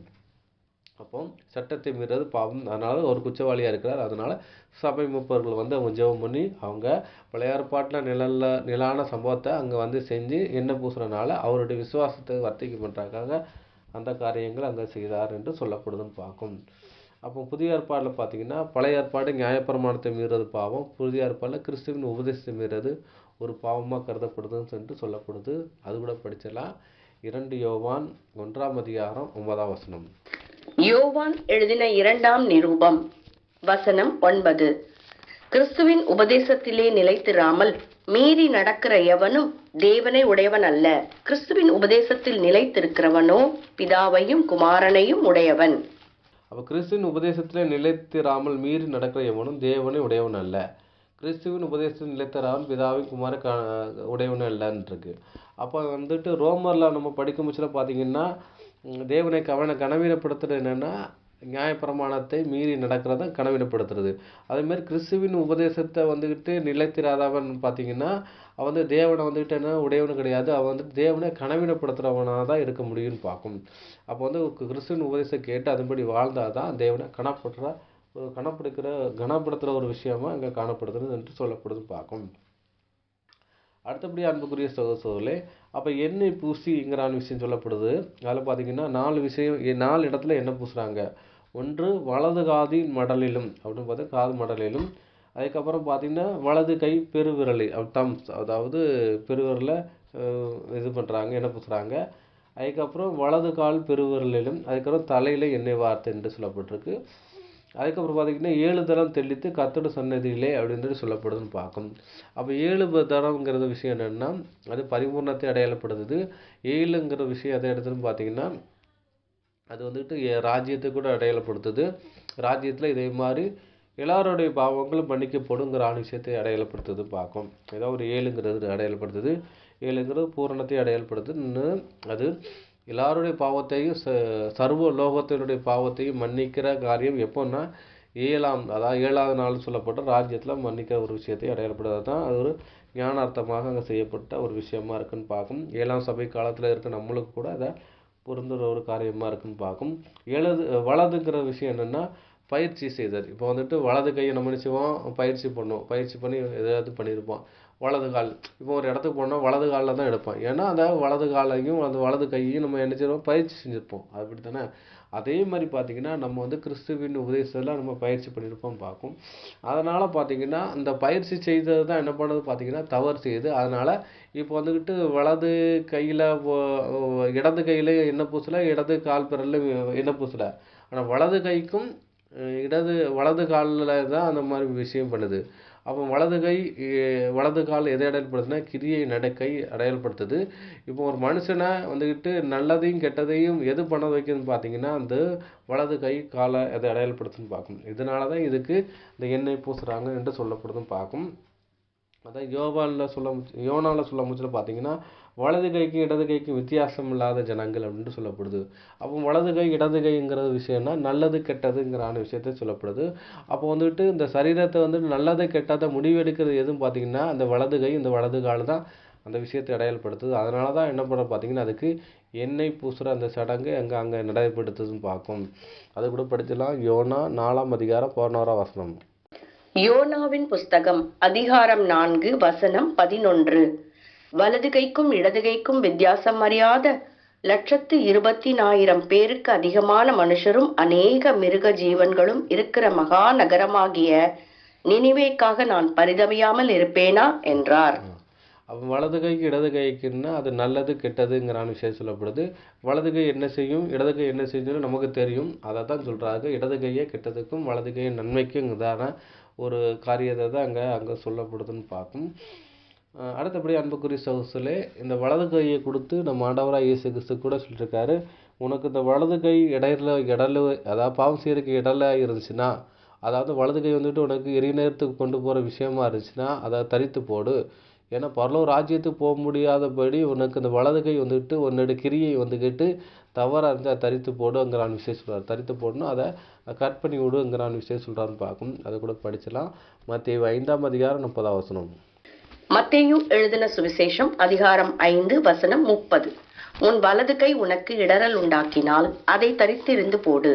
அப்போ சட்டத்தை மீறது பாவம். அதனால ஒரு குற்றவாளியாக இருக்கிறார். அதனால சபை மூப்பர்கள் அவங்க ஜெபம் பண்ணி அவங்க பழைய ஏற்பாட்டில் நிலான சம்பவத்தை அங்கே செஞ்சு எண்ணெய் பூசுறதுனால அவருடைய விசுவாசத்தை வர்த்திக்க பண்ணுறதுக்காக அந்த காரியங்கள் அங்கே செய்தார் என்று சொல்லப்படுதுன்னு பார்க்கும். அப்போ புதிய ஏற்பாடில் பார்த்தீங்கன்னா, பழைய ஏற்பாடு நியாயப்பிரமாணத்தை மீறது பாவம். புதிய ஏற்பாடில் கிறிஸ்துவின் உபதேசத்தை மீறது ஒரு பாவமாக கருதப்படுதுன்னு சொல்லிட்டு சொல்லப்படுது. அது கூட படிச்சிடலாம். 2 யோவான் 1 அதிகாரம் 9 வசனம். யோவான் எழுதின 2 நிருபம் வசனம் 9. கிறிஸ்துவின் உபதேசத்திலே நிலைத்திராமல் மீறி நடக்கிற எவனும் தேவனை உடையவன் அல்ல. கிறிஸ்துவின் உபதேசத்தில் நிலைத்திருக்கிறவனோ பிதாவையும் குமாரனையும் உடையவன். அப்போ கிறிஸ்துவின் உபதேசத்திலே நிலைத்திராமல் மீறி நடக்கிற எவனும் தேவனை உடையவன் அல்ல. கிறிஸ்துவின் உபதேசத்தில் நிலைத்திராமல் பிதாவையும் குமார உடையவன் அல்லன்னு இருக்கு. அப்போ ரோமரில் நம்ம படிக்கும் பட்சத்தில் பார்த்தீங்கன்னா, தேவனை கனவீனப்படுத்துறது என்னென்னா, நியாயப்பிரமாணத்தை மீறி நடக்கிறத கனவீனப்படுத்துறது. அதேமாதிரி கிறிஸ்துவின் உபதேசத்தை நிலைத்திராதவன் பார்த்தீங்கன்னா, அவன் தேவனை என்ன உடையவனு கிடையாது. அவன் தேவனை கனவீனப்படுத்துகிறவனாக தான் இருக்க முடியும்னு பார்க்கும். அப்போ கிறிஸ்துவின் உபதேசம் கேட்டு அதன்படி வாழ்ந்தால் தான் தேவனை கனப்படுத்துகிற ஒரு விஷயமா அங்கே காணப்படுத்துறது என்று சொல்லப்படுது பார்க்கும். அடுத்தபடி அன்புக்குரிய சகோதரர்களே, அப்போ எண்ணெய் பூசிங்கிறான விஷயம் சொல்லப்படுது. அதில் பார்த்தீங்கன்னா 4 இடத்துல எண்ணெய் பூசுகிறாங்க. ஒன்று வலது காதின் மடலிலும் அப்படின்னு பார்த்தா காது மடலிலும். அதுக்கப்புறம் பார்த்தீங்கன்னா வலது கை பெருவிரலில் தம்ஸ், அதாவது பெருவிரலை இது பண்ணுறாங்க, எண்ணெய் பூசுகிறாங்க. அதுக்கப்புறம் வலது கால் பெருவிரலிலும். அதுக்கப்புறம் தலையில் எண்ணெய் வார்த்தை என்று சொல்லப்பட்டிருக்கு. அதுக்கப்புறம் பார்த்தீங்கன்னா 7 தரம் தெளித்து கர்த்தருடைய சன்னதியிலே அப்படின்னு சொல்லப்படுதுன்னு பார்க்கும். அப்போ 7 தரம்ங்கிறது விஷயம் என்னென்னா, அது பரிபூர்ணத்தை அடையாளப்படுத்துது. 7ங்கிற விஷயம் எதை எடுத்துன்னு பார்த்தீங்கன்னா, அது ராஜ்யத்தை கூட அடையாளப்படுத்துது. ராஜ்யத்தில் இதே மாதிரி எல்லாருடைய பாவங்களும் மன்னிக்கப்படுங்கிற விஷயத்தை அடையாளப்படுத்துது பார்க்கும். ஏதோ ஒரு 7ங்கிறது அடையாளப்படுத்துது. 7ங்கிறது பூரணத்தை அடையாளப்படுத்துது. அது எல்லாருடைய பாவத்தையும் சர்வ லோகத்தினுடைய பாவத்தையும் மன்னிக்கிற காரியம் எப்போன்னா, அதாவது 7வது நாள் சொல்லப்பட்ட ராஜ்யத்தில் மன்னிக்கிற ஒரு விஷயத்தை அடையாளப்படுறது தான். அது ஒரு ஞானார்த்தமாக அங்கே செய்யப்பட்ட ஒரு விஷயமா இருக்குன்னு பார்க்கும். 7ஆம் சபை காலத்தில் இருக்க நம்மளுக்கு கூட அதை பொருந்துற ஒரு காரியமாக இருக்குன்னு பார்க்கும். வலதுங்கிற விஷயம் என்னென்னா, பயிற்சி செய்தல். இப்போ வலது கையை நம்ம நினச்சிவோம் பயிற்சி பண்ணி எதாவது பண்ணியிருப்போம். வலது கால். இப்போ ஒரு இடத்துக்கு போனால் வலது காலில் தான் எடுப்போம். ஏன்னா அந்த வலது காலையும் அந்த வலது கையையும் நம்ம என்ன செய்வோம், பயிற்சி செஞ்சுருப்போம். அப்படி தானே. அதே மாதிரி பார்த்தீங்கன்னா நம்ம வந்து கிறிஸ்துவின் உபதேசத்தில் நம்ம பயிற்சி பண்ணியிருப்போம் பார்க்கும். அதனால் பார்த்தீங்கன்னா அந்த பயிற்சி செய்தது தான் என்ன பண்ணுது பார்த்தீங்கன்னா தவறு செய்யுது. அதனால் இப்போ வந்துக்கிட்டு வலது கையில் இடது கையில் எண்ணெய் பூசலை, இடது கால் விரல்ல எண்ணெய் பூசலை. ஆனால் வலது கைக்கும் வலது காலில் தான் அந்த மாதிரி விஷயம் பண்ணுது. அப்போ வலது கால் எதை அடையாளப்படுத்துனா கிரியை நடக்கை அடையாளப்படுத்துது. இப்போ ஒரு மனுஷனை வந்துக்கிட்டு நல்லதையும் கெட்டதையும் எது பண்ண வைக்குதுன்னு பார்த்தீங்கன்னா அந்த வலது கை காலை எதை அடையாளப்படுத்துன்னு பார்க்கும். இதனால தான் இதுக்கு இந்த எண்ணெய் பூசுகிறாங்க என்று சொல்லப்படுதுன்னு பார்க்கும். அதான் யோனாவில் சொல்ல முச்சில் பார்த்தீங்கன்னா வலது கைக்கும் இடது கைக்கும் வித்தியாசம் இல்லாத ஜனங்கள் அப்படின்ட்டு சொல்லப்படுது. அப்போ வலது கை இடது கைங்கிறது விஷயம்னா நல்லது கெட்டதுங்கிறான விஷயத்த சொல்லப்படுது. அப்போ வந்துட்டு இந்த சரீரத்தை வந்துட்டு நல்லது கெட்டதை முடிவெடுக்கிறது எதுவும் பார்த்தீங்கன்னா அந்த வலது கை இந்த வலது கால் தான் அந்த விஷயத்தை அடையாளப்படுத்துது. அதனால தான் என்ன பண்ண பார்த்தீங்கன்னா அதுக்கு எண்ணெய் பூசுகிற அந்த சடங்கு அங்கே நடைபெறுத்துதுன்னு பார்க்கும். அது கூட படிச்சலாம். யோனா 4ஆம் அதிகாரம் 11ஆம் வசனம். யோனாவின் புஸ்தகம் அதிகாரம் 4 வசனம் 11. வலது கைக்கும் இடது கைக்கும் வித்தியாசம் அறியாத 1,20,000 பேருக்கு அதிகமான மனுஷரும் அநேக மிருக ஜீவன்களும் இருக்கிற மகா நகரமாகிய நினிவேக்காக நான் பரிதவியாமல் இருப்பேனா என்றார். அப்போ வலது கைக்கு இடது கைக்குன்னா அது நல்லது கெட்டதுங்கிறான விஷயம் சொல்லப்படுது. வலது கை என்ன செய்யும் இடது கை என்ன செய்யும் நமக்கு தெரியும். அதை தான் சொல்கிறாங்க. இடது கையை கெட்டதுக்கும் வலது கையை நன்மைக்கும் இதான ஒரு காரியத்தை தான் அங்கே சொல்லப்படுதுன்னு பார்க்கும். அடுத்தபடி அன்புக்குரிய சகோதரர்களே, இந்த வலது கையை கொடுத்து நம்ம ஆண்டவராக இயேசு கிறிஸ்து கூட சொல்லியிருக்காரு, உனக்கு இந்த வலது கை இடல அதாவது பாவம் செய்யறதுக்கு இடல இருந்துச்சுன்னா, அதாவது வலது கை வந்துட்டு உனக்கு எரிநேரத்துக்கு கொண்டு போகிற விஷயமா இருந்துச்சுன்னா அதை தரித்து போடு. ஏன்னா பரலோக ராஜ்யத்துக்கு போக முடியாதபடி உனக்கு இந்த வலது கை வந்துட்டு உன்னோட கிரியை வந்துக்கிட்டு தவறாக இருந்தால் தரித்து போடுங்கிறான் விஷயம் சொல்கிறார். தரித்து போடணும், அதை கட் பண்ணி விடுங்கிறான் விஷயம் சொல்கிறான்னு பார்க்கும். அதை கூட படிச்சலாம். மத்தேயு 5ஆம் அதிகாரம் 30ஆம் வசனம். மத்தேயு எழுதின சுவிசேஷம் அதிகாரம் 5 வசனம் 30. உன் வலது கை உனக்கு இடறல் உண்டாக்கினால் அதை தரித்திருந்து போடு.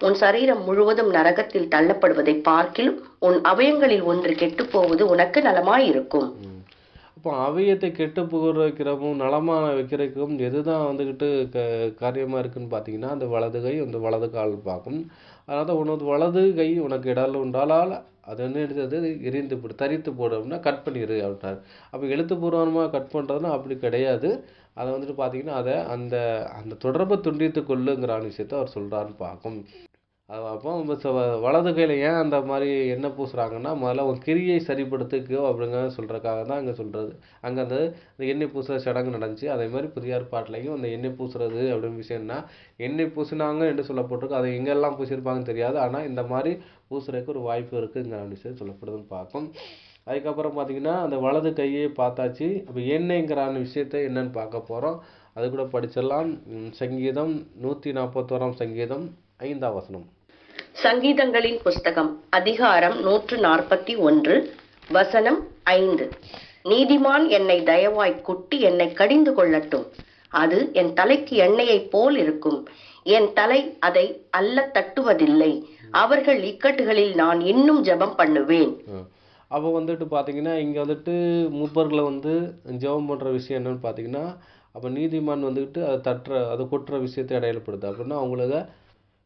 உன் சரீரம் முழுவதும் நரகத்தில் தள்ளப்படுவதை பார்க்கிலும் உன் அவயங்களில் ஒன்று கெட்டுப் போவது உனக்கு நலமாயிருக்கும். அப்போ அவயத்தை கெட்டு புகழ வைக்கிறவும் நலமான வைக்கிறதுக்கும் எதுதான் வந்துக்கிட்டு காரியமாக இருக்குன்னு பார்த்தீங்கன்னா அந்த வலது கை அந்த வலது கால் பார்க்கும். அதனால தான் உனது வலது கை உனக்கு இடர்ல உண்டாலால் அது என்ன எடுத்தது எரிந்து போடு, தரித்து போடு அப்படின்னா கட் பண்ணிடு அப்படின்ட்டார். அப்போ எழுத்துப்பூர்வமாக கட் பண்ணுறதுனா அப்படி கிடையாது. அதை வந்துட்டு பார்த்தீங்கன்னா அதை அந்த அந்த தொடர்பை துண்டித்து கொள்ளுங்கிற விஷயத்த அவர் சொல்கிறாருன்னு பார்க்கும். அப்போ வலது கையில் ஏன் அந்த மாதிரி எண்ணெய் பூசுகிறாங்கன்னா முதல்ல உன் கிரியை சரிப்படுத்திக்கோ அப்படிங்கிற சொல்கிறதுக்காக தான் அங்கே சொல்கிறது. அங்கே அந்த எண்ணெய் பூசுகிற சடங்கு நடந்துச்சு. அதே மாதிரி புதிய ஏற்பாட்டிலையும் அந்த எண்ணெய் பூசுறது அப்படின்னு விஷயம்னா எண்ணெய் பூசினாங்க என்று சொல்லப்பட்டிருக்கு. அதை எங்கெல்லாம் பூசியிருப்பாங்கன்னு தெரியாது. ஆனால் இந்த மாதிரி பூசுறதுக்கு ஒரு வாய்ப்பு இருக்குங்கிற விஷயம் சொல்லப்படுதுன்னு பார்க்கும். அதுக்கப்புறம் பார்த்தீங்கன்னா அந்த வலது கையை பார்த்தாச்சு. அப்போ எண்ணெய்ங்கிறான விஷயத்தை என்னன்னு பார்க்க போகிறோம். அது கூட படிச்சிடலாம். சங்கீதம் 141ஆம் சங்கீதம் 5ஆம் வசனம். சங்கீதங்களின் புஸ்தகம் அதிகாரம் 141 வசனம் 5. நீதிமான் என்னை தயவாய் குட்டி என்னை கடிந்து கொள்ளட்டும். அது என் தலைக்கு எண்ணெயைப் போல் இருக்கும். என் தலை அதை அல்ல தட்டுவதில்லை. அவர்கள் இக்கட்டுகளில் நான் இன்னும் ஜெபம் பண்ணுவேன். அப்போ வந்துட்டு பார்த்தீங்கன்னா இங்கே வந்துட்டு மூப்பர்களை வந்து ஜெபம் பண்ணுற விஷயம் என்னன்னு பார்த்தீங்கன்னா அப்போ நீதிமான் வந்துக்கிட்டு அதை கொட்டுற விஷயத்தை அடையாளப்படுது. அப்படின்னா அவங்களுக்கு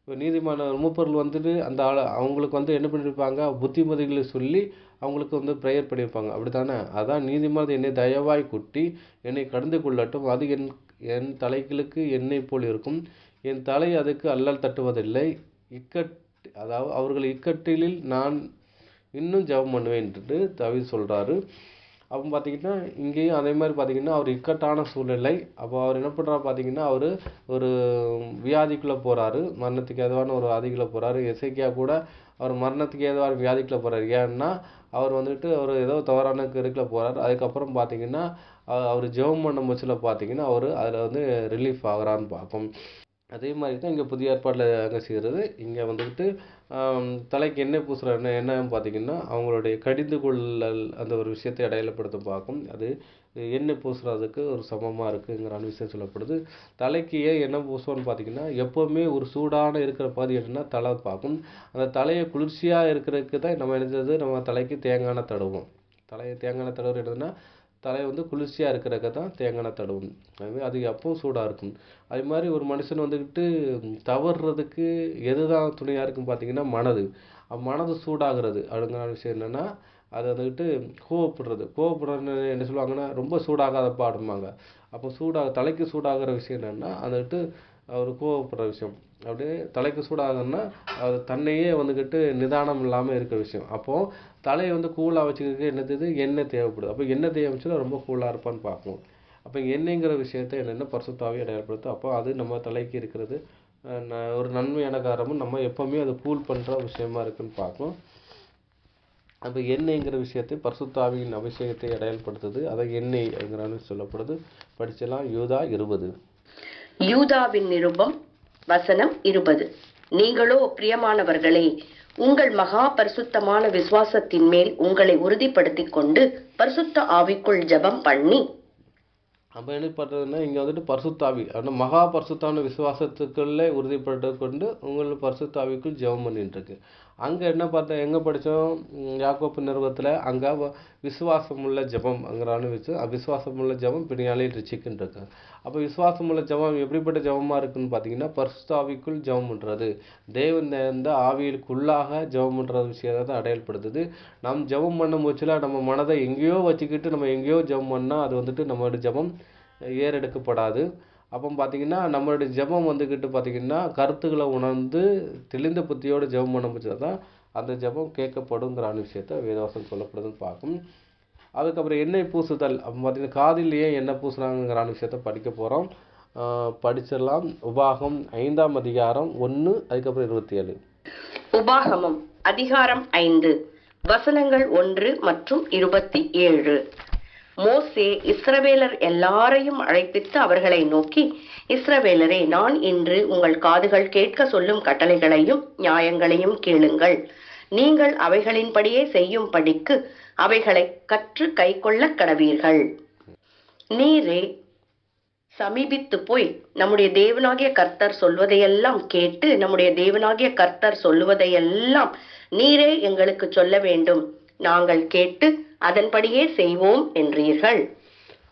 இப்போ நீதிமான மூப்பர்கள் வந்துட்டு அந்த அவங்களுக்கு வந்து என்ன பண்ணியிருப்பாங்க, புத்திமதிகளை சொல்லி அவங்களுக்கு வந்து ப்ரேயர் பண்ணியிருப்பாங்க. அப்படி தானே. அதான் நீதிமான் என்னை தயவாய் குட்டி என்னை கடந்து கொள்ளட்டும். அது என் தலைகளுக்கு எண்ணெய் போல் இருக்கும். என் தலை அதுக்கு அல்லல் தட்டுவதில்லை. அதாவது அவர்கள் இக்கட்டிலில் நான் இன்னும் ஜெபம் பண்ணுவேன் என்று தாவீது சொல்கிறாரு. அப்போ பார்த்தீங்கன்னா இங்கேயும் அதே மாதிரி பார்த்தீங்கன்னா அவர் இக்கட்டான சூழ்நிலை. அப்போ அவர் என்ன பண்ணுறாரு பார்த்தீங்கன்னா அவர் ஒரு வியாதிக்குள்ளே போகிறாரு. மரணத்துக்கு ஏதுவான ஒரு வியாதிக்குள்ளே போகிறாரு. எசேக்கியா கூட அவர் மரணத்துக்கு ஏதுவான வியாதிக்குள்ளே போகிறாரு. ஏன்னா அவர் வந்துட்டு அவர் ஏதோ தவறான கருக்குள்ளே போகிறார். அதுக்கப்புறம் பார்த்தீங்கன்னா அவர் ஜெபம் பண்ண முச்சில் பார்த்தீங்கன்னா அவர் அதில் வந்து ரிலீஃப் ஆகிறான்னு பார்க்கும். அதே மாதிரி தான் இங்கே புதிய ஏற்பாட்டில் அங்கே செய்கிறது. இங்கே வந்துக்கிட்டு தலைக்கு எண்ணெய் பூசுகிற என்னன்னு பார்த்தீங்கன்னா அவங்களுடைய கடிந்து கொள்ளல் அந்த ஒரு விஷயத்தை அடையாளப்படுத்த பார்க்கும். அது எண்ணெய் பூசுறதுக்கு ஒரு சமமாக இருக்குங்கிற விஷயம் சொல்லப்படுது. தலைக்கு ஏன் எண்ணெய் பூசுவோன்னு பார்த்தீங்கன்னா எப்போவுமே ஒரு சூடான இருக்கிற பகுதி என்னன்னா தலை பார்க்கும். அந்த தலையை குளிர்ச்சியாக இருக்கிறதுக்கு தான் நம்ம நினைச்சது நம்ம தலைக்கு தேங்காய் தடவும். தலையை தேங்காய் எண்ணெய் தடவுறது என்னதுன்னா தலை வந்து குளிர்ச்சியாக இருக்கிறக்க தான் தேங்காய் எண்ணெய் தடவும். அதுமாதிரி அது எப்பவும் சூடாக இருக்கும். அது மாதிரி ஒரு மனுஷன் வந்துக்கிட்டு தவறுறதுக்கு எதுதான் துணையாக இருக்குன்னு பார்த்தீங்கன்னா மனது. மனது சூடாகிறது அப்படிங்கிற விஷயம் என்னென்னா அது வந்துக்கிட்டு கோவப்படுறதுன்னு என்ன சொல்லுவாங்கன்னா ரொம்ப சூடாகாதப்பா அப்படிம்பாங்க. அப்போ தலைக்கு சூடாகிற விஷயம் என்னென்னா வந்துக்கிட்டு அவர் கோவப்படுற விஷயம். அப்படியே தலைக்கு சூடாகுன்னா அது தன்னையே வந்துக்கிட்டு நிதானம் இல்லாமல் இருக்கிற விஷயம். அப்போது தலையை வந்து கூலாக வச்சுக்கிறதுக்கு என்னது எண்ணெய் தேவைப்படுது. அப்போ எண்ணெய் தேவைச்சுன்னா ரொம்ப கூலாக இருப்பான்னு பார்ப்போம். அப்போ எண்ணெய்ங்கிற விஷயத்தை என்னென்ன பரிசுத்தாவி அடையாளப்படுத்தும். அப்போ அது நம்ம தலைக்கு இருக்கிறது ஒரு நன்மையான காரணமும் நம்ம எப்போவுமே அது கூல் பண்ணுற விஷயமா இருக்குன்னு பார்ப்போம். அப்போ எண்ணெய்ங்கிற விஷயத்தை பரிசுத்தாவியின் அபிஷேகத்தை அடையாளப்படுத்துது. அதை எண்ணெய்ங்கிறான்னு சொல்லப்படுது. படிச்சலாம் யூதா 20. யூதாவின் நிருபம் வசனம் 20. நீங்களோ பிரியமானவர்களே, உங்கள் மகா பரிசுத்தமான விசுவாசத்தின் மேல் உங்களை உறுதிப்படுத்திக் கொண்டு பரிசுத்த ஆவிக்குள் ஜெபம் பண்ணி. அப்போ என்ன பண்ணுறதுன்னா இங்கே வந்துட்டு பரிசுத்தாவி ஆனால் மகா பரிசுத்தான விசுவாசத்துக்குள்ளே உறுதிப்பட்டு கொண்டு உங்கள் பரிசுத்தாவிக்குள் ஜெபம் பண்ணிட்டு இருக்கு. அங்கே என்ன எங்கே படித்தோம்? யாக்கோப்பு நிறுவத்தில் அங்கே விசுவாசமுள்ள ஜெபம்ங்கிறான்னு வச்சு அவிசுவாசமுள்ள ஜெபம் பின்னாலே ரிச்சிக்குன்னு இருக்கு. அப்போ விசுவாசமுள்ள ஜெபம் எப்படிப்பட்ட ஜெபமாக இருக்குன்னு பார்த்தீங்கன்னா பரிசுத்தாவிக்குள் ஜெபம் பண்ணுறது, தேவன் இந்த ஆவியிலுக்குள்ளாக ஜெபம் பண்ணுற விஷயத்தை தான் அடையாளப்படுத்துது. நம்ம ஜெபம் பண்ணும் போச்சுல நம்ம மனதை எங்கேயோ வச்சுக்கிட்டு நம்ம எங்கேயோ ஜெபம் பண்ணால் அது வந்துட்டு நம்மளோட ஜெபம் ஏறெடுக்கப்படாது. அப்போ பார்த்தீங்கன்னா நம்மளுடைய ஜெபம் வந்துக்கிட்டு பார்த்தீங்கன்னா கருத்துக்களை உணர்ந்து தெளிந்த புத்தியோடு ஜெபம் பண்ண முடிச்சா தான் அந்த ஜெபம் கேட்கப்படுங்கிற விஷயத்தை வேதவசனம் சொல்லப்படுதுன்னு பார்க்கும். அதுக்கப்புறம் எண்ணெய் பூசுதல் அப்போ பார்த்தீங்கன்னா காதில் ஏன் எண்ணெய் பூசுனாங்கிற விஷயத்தை படிக்க போகிறோம். படிச்சிடலாம். உபாகம் 5ஆம் அதிகாரம் 1 அதுக்கப்புறம் 27. உபாகமம் அதிகாரம் 5 வசனங்கள் 1 மற்றும் 27. மோசே இஸ்ரவேலர் எல்லாரையும் அழைப்பித்து அவர்களை நோக்கி, இஸ்ரவேலரே, நான் இன்று உங்கள் காதுகள் கேட்க சொல்லும் கட்டளைகளையும் நியாயங்களையும் கேளுங்கள். நீங்கள் அவைகளின்படியே செய்யும்படிக்கு அவைகளை கற்று கைக்கொள்ள கடவீர்கள். நீரே சமீபித்து போய் நம்முடைய தேவனாகிய கர்த்தர் சொல்வதையெல்லாம் கேட்டு நம்முடைய தேவனாகிய கர்த்தர் சொல்லுவதையெல்லாம் நீரே எங்களுக்கு சொல்ல வேண்டும். நாங்கள் கேட்டு அதன்படியே செய்வோம் என்றீர்கள்.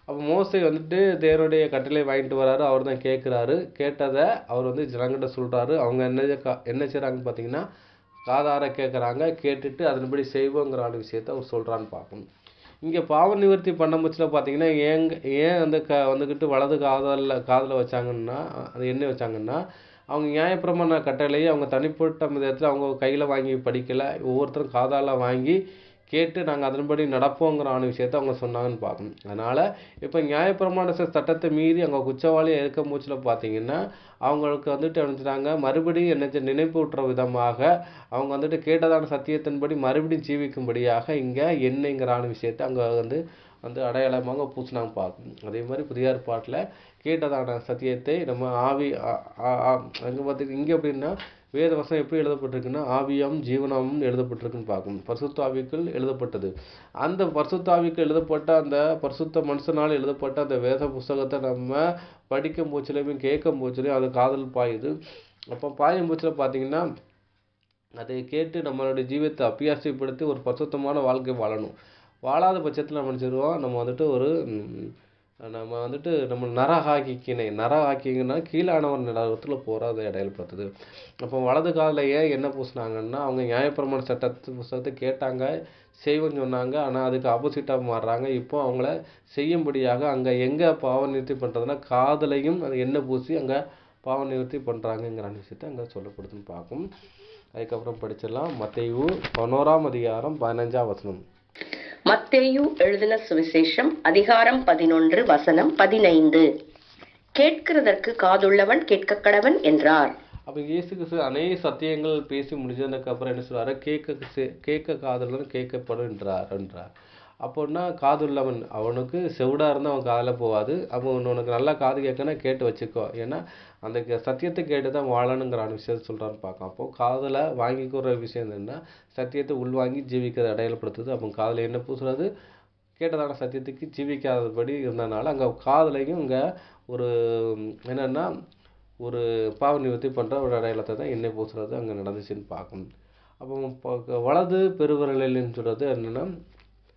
அப்போ மோசே வந்துட்டு தேவனுடைய கட்டளை வாங்கிட்டு வராரு. அவர் தான் கேட்குறாரு. கேட்டதை அவர் வந்து ஜனங்கிட்ட சொல்கிறாரு. அவங்க என்ன செய்கிறாங்கன்னு பார்த்தீங்கன்னா காதார கேட்குறாங்க. கேட்டுட்டு அதன்படி செய்வோங்கிற விஷயத்தை அவர் சொல்கிறான்னு பார்க்கணும். இங்கே பாவ நிவர்த்தி பண்ண முச்சில் பார்த்தீங்கன்னா ஏன் அந்த வந்துக்கிட்டு வலது காதில் வச்சாங்கன்னா அது என்ன வச்சாங்கன்னா அவங்க நியாயப்பிரமாண கட்டளையை அவங்க தனிப்பட்ட விதத்தில் அவங்க கையில் வாங்கி படிக்கலை. ஒவ்வொருத்தரும் காதால் வாங்கி கேட்டு நாங்கள் அதன்படி நடப்போங்கிற விஷயத்தை அவங்க சொன்னாங்கன்னு பார்க்கணும். அதனால் இப்போ நியாயப்பிரமாண சட்டத்தை மீறி அவங்க குற்றவாளியாக இருக்க மூச்சில் பார்த்தீங்கன்னா அவங்களுக்கு வந்துட்டு நினச்சிட்டாங்க மறுபடியும் என்ன நினைப்பூட்டுற விதமாக அவங்க வந்துட்டு கேட்டதான சத்தியத்தின்படி மறுபடியும் ஜீவிக்கும்படியாக இங்கே என்னங்கிற விஷயத்தை அங்கே வந்து அடையாளமாக பூசினாங்க பார்க்கணும். அதே மாதிரி புதிய ஏற்பாட்டில் கேட்டதான சத்தியத்தை நம்ம அங்கே பார்த்து இங்கே எப்படின்னா வேத வசனம் எப்படி எழுதப்பட்டிருக்குன்னா ஆவியும் ஜீவனமும் எழுதப்பட்டிருக்குன்னு பார்க்கணும். பரிசுத்த ஆவிக்குள் எழுதப்பட்டது. அந்த பரிசுத்த ஆவிக்கு எழுதப்பட்ட அந்த பரிசுத்த மனுஷனால் எழுதப்பட்ட அந்த வேத புஸ்தகத்தை நம்ம படிக்கும் போச்சுலையும் கேட்கும் போச்சுலையும் அது காதல் பாயுது. அப்போ பாயும் போச்சில் பார்த்தீங்கன்னா அதை கேட்டு நம்மளுடைய ஜீவத்தை அபியாசப்படுத்தி ஒரு பரிசுத்தமான வாழ்க்கை வாழணும். வாழாத பட்சத்தில் நம்ம நினச்சிடுவோம் நம்ம வந்துட்டு நம்ம நரஹாக்கிங்கன்னா கீழானவர் நிலவரத்தில் போகிறத அடையாளப்படுத்துது. அப்போ வலது காலில் ஏன் என்ன பூசினாங்கன்னா அவங்க நியாயப்பிரமாண புஸ்தகத்தை கேட்டாங்க, செய்வோன்னு சொன்னாங்க. ஆனால் அதுக்கு ஆப்போசிட்டாக மாறுறாங்க. இப்போ அவங்கள செய்யும்படியாக அங்கே எங்கே பாவ நிவர்த்தி பண்ணுறதுன்னா காதலையும் அது எண்ணெய் பூசி அங்கே பாவ நிவர்த்தி பண்ணுறாங்கங்கிற விஷயத்தை அங்கே சொல்லப்படுதுன்னு பார்க்கும். அதுக்கப்புறம் படிச்சிடலாம். மத்தேயு 11ஆம் அதிகாரம் 15ஆம் வசனம். மத்தேயு எழுதின சுவிசேஷம் அதிகாரம் 11 வசனம் 15. கேட்கிறதற்கு காதுள்ளவன் கேட்க கடவன் என்றார். அப்போ இயேசு கிறிஸ்து அநேக சத்தியங்கள் பேசி முடிஞ்சதுக்கு அப்புறம் என்ன சொல்றாரு? கேட்க காதுள்ளவன் கேட்கப்படும் என்றார். அப்போன்னா காதுள்ளவன் அவனுக்கு செவிடாக இருந்தால் அவன் காதில் போகாது. அப்போ உனக்கு நல்லா காது கேட்கனா கேட்டு வச்சுக்கோ. ஏன்னா அந்த சத்தியத்தை கேட்டு தான் வாழணுங்கிற விஷயத்தை சொல்கிறான்னு பார்க்கலாம். அப்போது காதில் வாங்கிக்கிற விஷயம் என்னென்னா சத்தியத்தை உள்வாங்கி ஜீவிக்கிறத அடையாளப்படுத்துது. அப்போ காதில் என்ன பூசுறது? கேட்டதான சத்தியத்துக்கு ஜீவிக்காதபடி இருந்ததுனால அங்கே காதலையும் இங்கே ஒரு என்னென்னா ஒரு பாவ நிவர்த்தி பண்ணுற ஒரு அடையாளத்தை தான் எண்ணெய் பூசுறது அங்கே நடந்துச்சுன்னு பார்க்கணும். அப்போ வலது பெருவிரலின்னு சொல்கிறது என்னென்னா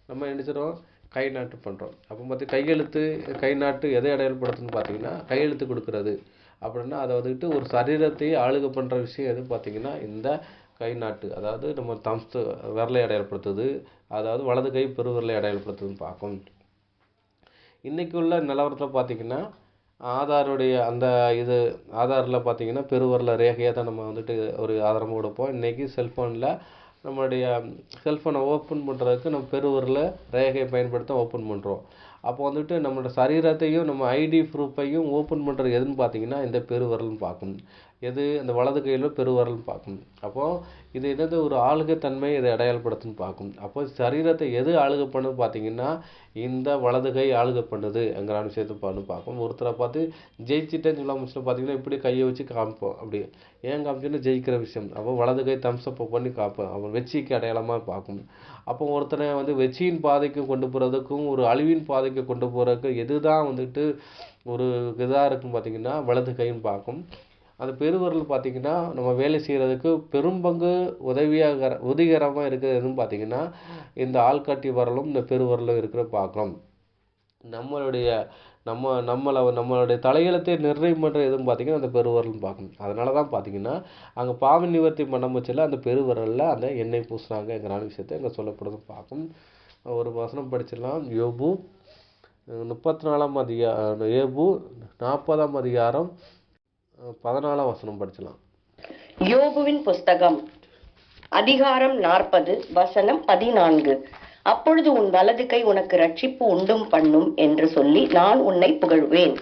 நம்ம நினைச்சிடும் கை நாட்டு பண்ணுறோம். அப்போ கையெழுத்து கை நாட்டு எதை அடையாளப்படுத்துன்னு பார்த்தீங்கன்னா கையெழுத்து கொடுக்கறது அப்படின்னா அதை வந்துட்டு ஒரு சரீரத்தையே ஆளுகை பண்ணுற விஷயம் எதுன்னு பார்த்தீங்கன்னா இந்த கை நாட்டு, அதாவது நம்ம தம்ஸ் விரலை அடையாளப்படுத்துது, அதாவது வலது கை பெருவிரலை அடையாளப்படுத்துதுன்னு பார்க்கும். இன்றைக்கி உள்ள நிலவரத்தில் பார்த்தீங்கன்னா ஆதாருடைய அந்த இது ஆதாரில் பார்த்தீங்கன்னா பெருவிரல ரேகையாக தான் நம்ம வந்துட்டு ஒரு ஆதாரமாக கொடுப்போம். இன்றைக்கி செல்ஃபோனில் நம்மளுடைய செல்ஃபோனை ஓப்பன் பண்ணுறதுக்கு நம்ம பெருவிரல ரேகையை பயன்படுத்த ஓப்பன் பண்ணுறோம். அப்போ வந்துட்டு நம்மளோட சரீரத்தையும் நம்ம ஐடி ப்ரூஃபையும் ஓப்பன் பண்ணுறது எதுன்னு பார்த்தீங்கன்னா இந்த பெருவிரல்னு பார்க்கும். எது அந்த வலது கையில் பெருவிரல்னு பார்க்கும். அப்போது இது என்னது ஒரு ஆளுகை தன்மை இதை அடையாளப்படுத்துன்னு பார்க்கும். அப்போ சரீரத்தை எது ஆளுகை பண்ணுது பார்த்தீங்கன்னா இந்த வலது கை ஆளுகை பண்ணுதுங்கிற விஷயத்தை பார்க்கும். ஒருத்தரை பார்த்து ஜெயிச்சிட்டேன்னு சொல்ல முடிச்சுட்டு பார்த்தீங்கன்னா இப்படி கையை வச்சு காமிப்போம். அப்படி ஏன் காமிச்சோன்னா ஜெயிக்கிற விஷயம். அப்போ வலது கை தம்ஸ்அப் பண்ணி காப்போம். அவன் வெற்றிக்கு அடையாளமாக பார்க்கும். அப்போ ஒருத்தனை வெற்றியின் பாதைக்கு கொண்டு போகிறதுக்கும் ஒரு அழிவின் பாதைக்கு கொண்டு போகிறதுக்கும் எது தான் வந்துட்டு ஒரு இதாக இருக்குன்னு பார்த்தீங்கன்னா வலது கைன்னு பார்க்கும். அந்த பெருவிரல் பார்த்தீங்கன்னா நம்ம வேலை செய்கிறதுக்கு பெரும்பங்கு உதவிகரமாக இருக்கிறது எதுன்னு பார்த்தீங்கன்னா இந்த ஆள்காட்டி விரலும் இந்த பெருவிரலும் இருக்கிற பார்க்கலாம். நம்மளுடைய தலையெழுத்தை நிர்ணயம் பண்ணுற எதுன்னு பார்த்தீங்கன்னா அந்த பெருவிரல்னு பார்க்கணும். அதனால தான் பார்த்தீங்கன்னா அங்கே பாவ நிவர்த்தி பண்ண முச்சில் அந்த பெருவிரலில் அந்த எண்ணெய் பூசுனாங்கிற விஷயத்தை அங்கே சொல்லப்படுறது பார்க்கும். ஒரு வசனம் படிச்சிடலாம். யோபு 34ஆம் அதிகாரம், யோபு 40ஆம் அதிகாரம் 14ஆம் வசனம் படிச்சலாம். யோபுவின் புஸ்தகம் அதிகாரம் 40 வசனம் 14. அப்பொழுது உன் வலது கை உனக்கு ரட்சிப்பு உண்டும் பண்ணும் என்று சொல்லி நான் உன்னை புகழ்வேன்.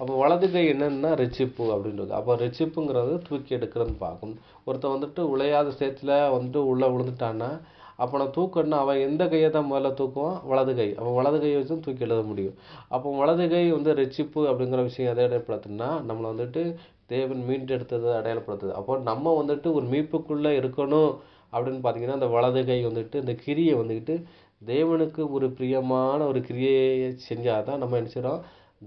அப்போ வலது கை என்னன்னா ரட்சிப்பு அப்படின்றது. அப்போ ரட்சிப்புங்கிறது தூக்கி எடுக்கிறதுன்னு பார்க்கும். ஒருத்தன் வந்துட்டு உழையாத சேத்துல வந்துட்டு உள்ளே விழுந்துட்டான்னா அப்போ நான் தூக்கணும்னா அவன் எந்த கையை தான் முதல்ல தூக்குவான்? வலது கை. அப்போ வலது கையை வச்சு தூக்கி எழுத முடியும். அப்போ வலது கை ரட்சிப்பு அப்படிங்கிற விஷயம் எதை அடையாளப்படுத்துன்னா நம்மளை வந்துட்டு தேவன் மீண்டெடுத்தது அடையாளப்படுத்துது. அப்போ நம்ம வந்துட்டு ஒரு மீட்புக்குள்ளே இருக்கணும் அப்படின்னு பார்த்தீங்கன்னா அந்த வலது கை இந்த கிரியை வந்துக்கிட்டு தேவனுக்கு ஒரு பிரியமான ஒரு கிரியையை செஞ்சால் தான் நம்ம என்ன செய்கிறோம்?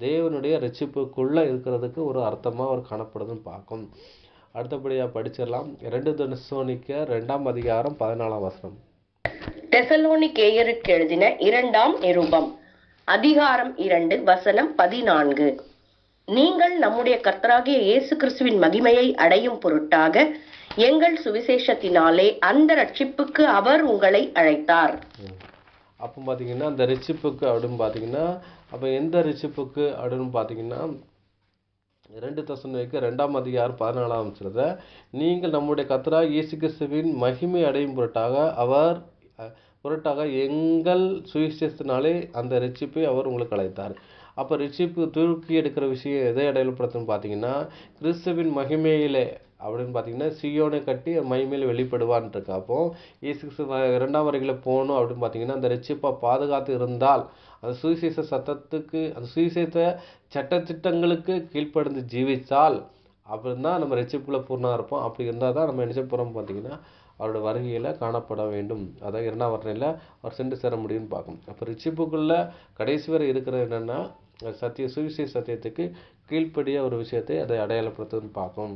தேவனுடைய ரட்சிப்புக்குள்ளே இருக்கிறதுக்கு ஒரு அர்த்தமாக ஒரு காணப்படுதுன்னு பார்க்கும். அடுத்தபடியாக படிச்சிடலாம். 2 தெசலோனிக்கேயர் 2ஆம் அதிகாரம் 14ஆம் வசனம். தெசலோனிக்கேயருக்கு எழுதின 2ஆம் நிருபம் அதிகாரம் 2 வசனம் 14. நீங்கள் நம்முடைய கர்த்தராகிய இயேசு கிறிஸ்துவின் மகிமையை அடையும் பொருட்டாக எங்கள் சுவிசேஷத்தினாலே அந்த ரட்சிப்புக்கு அவர் உங்களை அழைத்தார். அப்போ பார்த்தீங்கன்னா அந்த ரட்சிப்புக்கு அப்படின்னு பார்த்தீங்கன்னா அப்போ எந்த ரட்சிப்புக்கு அப்படின்னு பார்த்தீங்கன்னா 2 தெசலோனிக்கேயர் 2ஆம் அதிகாரம் 14ஆம் வசனத்தை நீங்கள் நம்முடைய கர்த்தராகிய இயேசு கிறிஸ்துவின் மகிமை அடையும் பொருட்டாக எங்கள் சுவிசேஷத்தினாலே அந்த ரட்சிப்பை அவர் உங்களுக்கு அழைத்தார். அப்போ ரட்சிப்பு தூக்கி எடுக்கிற விஷயம் எதை அடையாளப்படுத்துன்னு பார்த்தீங்கன்னா கிறிஸ்துவின் மகிமையிலே அப்படின்னு பார்த்தீங்கன்னா சியோனை கட்டி மகிமையில் வெளிப்படுவான் இருக்கு. அப்போ இயேசு கிறிஸ்து 2ஆம் வருகையில் போகணும் அப்படின்னு பார்த்தீங்கன்னா அந்த ரட்சிப்பை பாதுகாத்து இருந்தால் அந்த சுவிசேஷ சட்டத்துக்கு அந்த சுவிசேஷ சட்டத்திட்டங்களுக்கு கீழ்ப்படிந்து ஜீவித்தால் அப்படின்னா நம்ம ரட்சிப்புல பூர்ணமாக இருப்போம். அப்படி இருந்தால் தான் நம்ம என்ன செய்ய போகிறோம் பார்த்தீங்கன்னா அவரோட வருகையில் காணப்பட வேண்டும். அதாவது 2ஆம் வருகையில் அவர் சென்று சேர முடியும்னு பார்க்கும். அப்போ ரட்சிப்புக்குள்ளே கடைசி வரை இருக்கிறது என்னென்னா சுவிசேஷ சத்தியத்துக்கு கீழ்ப்படிய ஒரு விஷயத்தை அதை அடையாளப்படுத்துன்னு பார்க்கும்.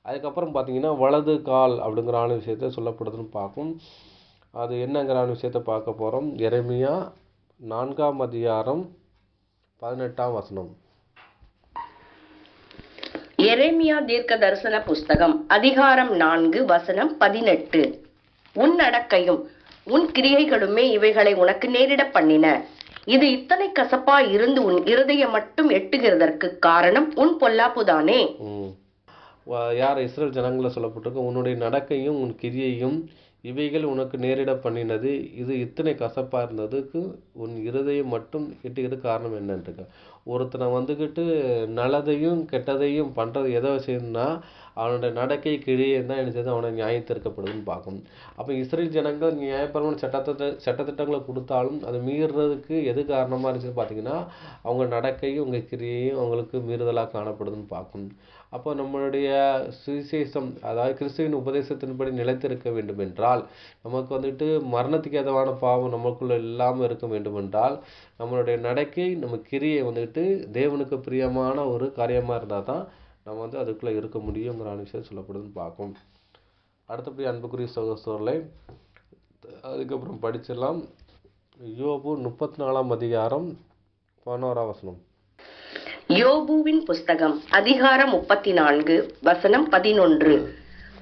அதுக்கப்புறம் பார்த்தீங்கன்னா வலது கால் அப்படிங்கிற விஷயத்தை சொல்லப்படுதுன்னு பார்க்கும். அது என்னங்கிற விஷயத்தை பார்க்க போகிறோம். எரேமியா 4ஆம் அதிகாரம் 18ஆம் வசனம். எரேமியா தீர்க்க தரிசன புஸ்தகம் அதிகாரம் 4 வசனம் 18. உன் நடக்கையும் உன் கிரியைகளுமே இவைகளை உனக்கு நேரிட பண்ணின. இது இத்தனை கசப்பா இருந்து உன் இருதயம் மட்டும் எட்டுகிறதற்கு காரணம் உன் பொல்லாப்புதானே. யார் இஸ்ரேல் ஜனங்களை சொல்லப்பட்டிருக்கு? உன்னுடைய நடக்கையும் உன் கிரியையும் இவைகள் உனக்கு நேரிட பண்ணினது. இது இத்தனை கசப்பாக இருந்ததுக்கு உன் இருதயம் மட்டும் எட்டுகிறது காரணம் என்னன்றிருக்க. ஒருத்தனை வந்துக்கிட்டு நல்லதையும் கெட்டதையும் பண்ணுறது எதை செய்யணும்னா அவனோட நடக்கை கிழியே தான் என்ன செய்யுது அவனை நியாயத்திற்கப்படுதுன்னு பார்க்கணும். அப்போ இஸ்ரேல் ஜனங்கள் நியாயபரமான சட்டத்திட்டங்களை கொடுத்தாலும் அதை மீறுறதுக்கு எது காரணமாக இருந்துச்சுன்னு பார்த்தீங்கன்னா அவங்க நடக்கையும் உங்கள் கிரியையும் அவங்களுக்கு மீறுதலாக காணப்படுதுன்னு பார்க்கணும். அப்போ நம்மளுடைய சுவிசேஷம் அதாவது கிறிஸ்துவின் உபதேசத்தின்படி நிலைத்திருக்க வேண்டும் என்றால் நமக்கு வந்துட்டு மரணத்துக்கு ஏதுவான பாவம் நமக்குள்ள இல்லாமல் இருக்க வேண்டும் என்றால் நம்மளுடைய நடக்கை நம்ம கிரியை வந்துட்டு தேவனுக்கு பிரியமான ஒரு காரியமாக இருந்தால் தான் நம்ம அதுக்குள்ளே இருக்க முடியுங்கிற விஷயம் சொல்லப்படுதுன்னு பார்க்கும். அடுத்தபடி அன்புக்குரிய சகோதரர்களை அதுக்கப்புறம் படிச்சிடலாம். யோபு 34ஆம் அதிகாரம் 11ஆம் வசனம். யோபுவின் புஸ்தகம் அதிகாரம் 34 வசனம் 11.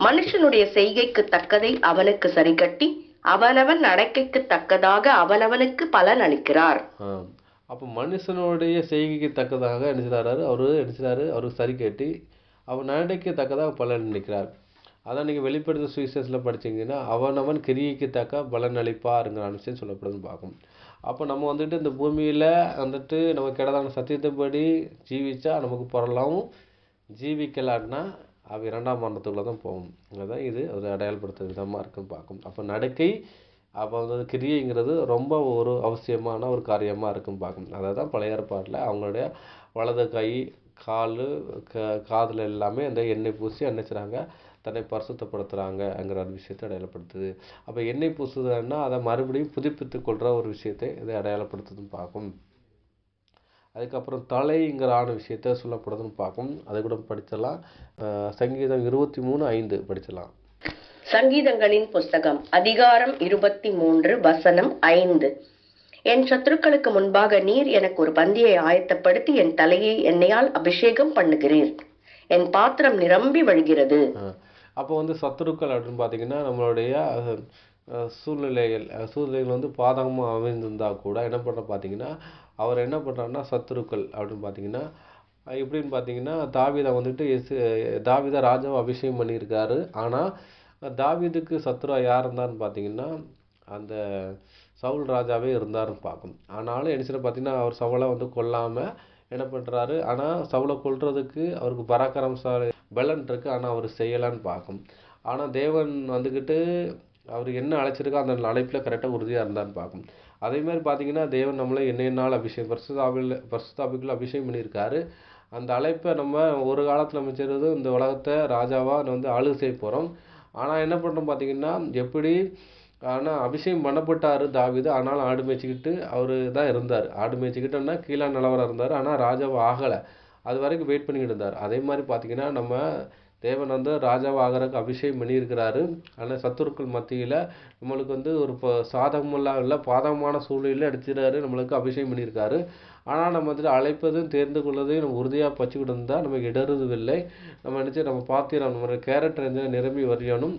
மனுஷனுடைய செய்கைக்கு தக்கதை அவனுக்கு சரிகட்டி அவனவன் நடக்கைக்கு தக்கதாக அவனவனுக்கு பலன் அளிக்கிறார். அப்போ மனுஷனுடைய செய்கைக்கு தக்கதாக நினைச்சாரு அவருக்கு சரி கட்டி அவன் நடக்கைக்கு தக்கதாக பலன் அளிக்கிறார். அதான் நீங்கள் வெளிப்படுத்த சுவிசேஷத்தில் படிச்சீங்கன்னா அவனவன் கிரியைக்கு தக்க பலன் அளிப்பாருங்கிற விஷயம் சொல்லப்படுதுன்னு பார்க்கும். அப்போ நம்ம வந்துட்டு இந்த பூமியில் வந்துட்டு நம்ம கிடதான சத்தியத்தைப்படி ஜீவிச்சா நமக்கு பொருளாகவும் ஜீவிக்கலான்னா அவ 2ஆம் மரணத்துக்குள்ளே தான் போகும். அதுதான் இது ஒரு அடையாளப்படுத்த விதமாக இருக்குன்னு பார்க்கும். அப்போ நடக்கை அப்போ வந்து கிரியைங்கிறது ரொம்ப ஒரு அவசியமான ஒரு காரியமாக இருக்குன்னு பார்க்கும். அதை தான் பழைய ஏற்பாட்டில் அவங்களுடைய வலது கை கால் காதில் எல்லாமே அந்த எண்ணெய் பூசி அணைச்சிறாங்க, தன்னை பரிசுத்தப்படுத்துகிறாங்கங்கிற ஒரு விஷயத்தை அடையாளப்படுத்துது. அப்போ எண்ணெய் பூசுதுன்னா அதை மறுபடியும் புதுப்பித்து கொள்கிற ஒரு விஷயத்தை இதை அடையாளப்படுத்துதுன்னு பார்க்கும். அதுக்கப்புறம் தலைங்கிற விஷயத்த சொல்லப்படுதுன்னு பார்க்கும். அதை கூட படிச்சிடலாம். சங்கீதம் 23:5 படிச்சிடலாம். சங்கீதங்களின் புஸ்தகம் அதிகாரம் 23 வசனம் 5. என் சத்துருக்களுக்கு முன்பாக நீர் எனக்கு ஒரு பந்தியை ஆயத்தப்படுத்தி என் தலையை எண்ணெயால் அபிஷேகம் பண்ணுகிறீர், என் பாத்திரம் நிரம்பி வழிகிறது. அப்போ வந்து சத்துருக்கள் அப்படின்னு பார்த்தீங்கன்னா நம்மளுடைய சூழ்நிலைகள் வந்து பாதகமாக அமைந்திருந்தா கூட என்ன பண்ணுற பார்த்தீங்கன்னா அவர் என்ன பண்ணுறாருன்னா சத்துருக்கள் அப்படின்னு பார்த்தீங்கன்னா எப்படின்னு பார்த்தீங்கன்னா தாவீதை வந்துட்டு தாவீதை ராஜாவை அபிஷேகம் பண்ணியிருக்காரு. ஆனால் தாவீதுக்கு சத்துருவா யார் இருந்தாருன்னு பார்த்தீங்கன்னா அந்த சவுல் ராஜாவே இருந்தாருன்னு பார்க்கும். ஆனாலும் என்ன செய்ய பார்த்தீங்கன்னா அவர் சவுலை வந்து கொல்லாமல் என்ன பண்ணுறாரு, ஆனால் சவுலை கொல்றதுக்கு அவருக்கு பராக்கிரமசாலி பலன் இருக்குது, ஆனால் அவர் செய்யலான்னு பார்க்கும். ஆனால் தேவன் வந்துக்கிட்டு அவர் என்ன அழைச்சிருக்கோ அந்த அழைப்பில் கரெக்டாக உறுதியாக இருந்தான்னு பார்க்கும். அதே மாதிரி பார்த்தீங்கன்னா தேவன் நம்மளை என்னென்னால் அபிஷேகம் பரிசுத்தாவிக்குள்ள அபிஷேகம் பண்ணியிருக்காரு. அந்த அழைப்பை நம்ம ஒரு காலத்தில் நம்ம செய்கிறது இந்த உலகத்தை ராஜாவாக வந்து ஆளுகை செய்ய போகிறோம். ஆனால் என்ன பண்ணுறோம் பார்த்தீங்கன்னா எப்படி ஆனால் அபிஷேகம் பண்ணப்பட்டார் தாவீது, ஆனாலும் ஆடு மேய்ச்சிக்கிட்டு அவர் தான் இருந்தார். ஆடு மேய்ச்சிக்கிட்டோன்னா கீழே நிலவரம் இருந்தார், ஆனால் ராஜாவை ஆகலை. அது வரைக்கும் வெயிட் பண்ணிக்கிட்டு இருந்தார். அதே மாதிரி பார்த்தீங்கன்னா நம்ம தேவன் வந்து ராஜாவை ஆகிறதுக்கு அபிஷேகம் பண்ணியிருக்கிறாரு. ஆனால் சத்துருக்கள் மத்தியில் நம்மளுக்கு வந்து ஒரு சாதகமெல்லாம் இல்லை, பாதகமான சூழ்நிலையில் அடிச்சிடாரு, நம்மளுக்கு அபிஷேகம் பண்ணியிருக்காரு. ஆனால் நம்ம வந்துட்டு அழைப்பதும் தேர்ந்து கொள்வதையும் நம்ம உறுதியாக பச்சுக்கிட்டு இருந்தால் நமக்கு இடறுவதில்லை. நம்ம நினச்சி நம்ம பார்த்திடணும், நம்மளோட கேரக்டர் நிரம்பி வரையணும்.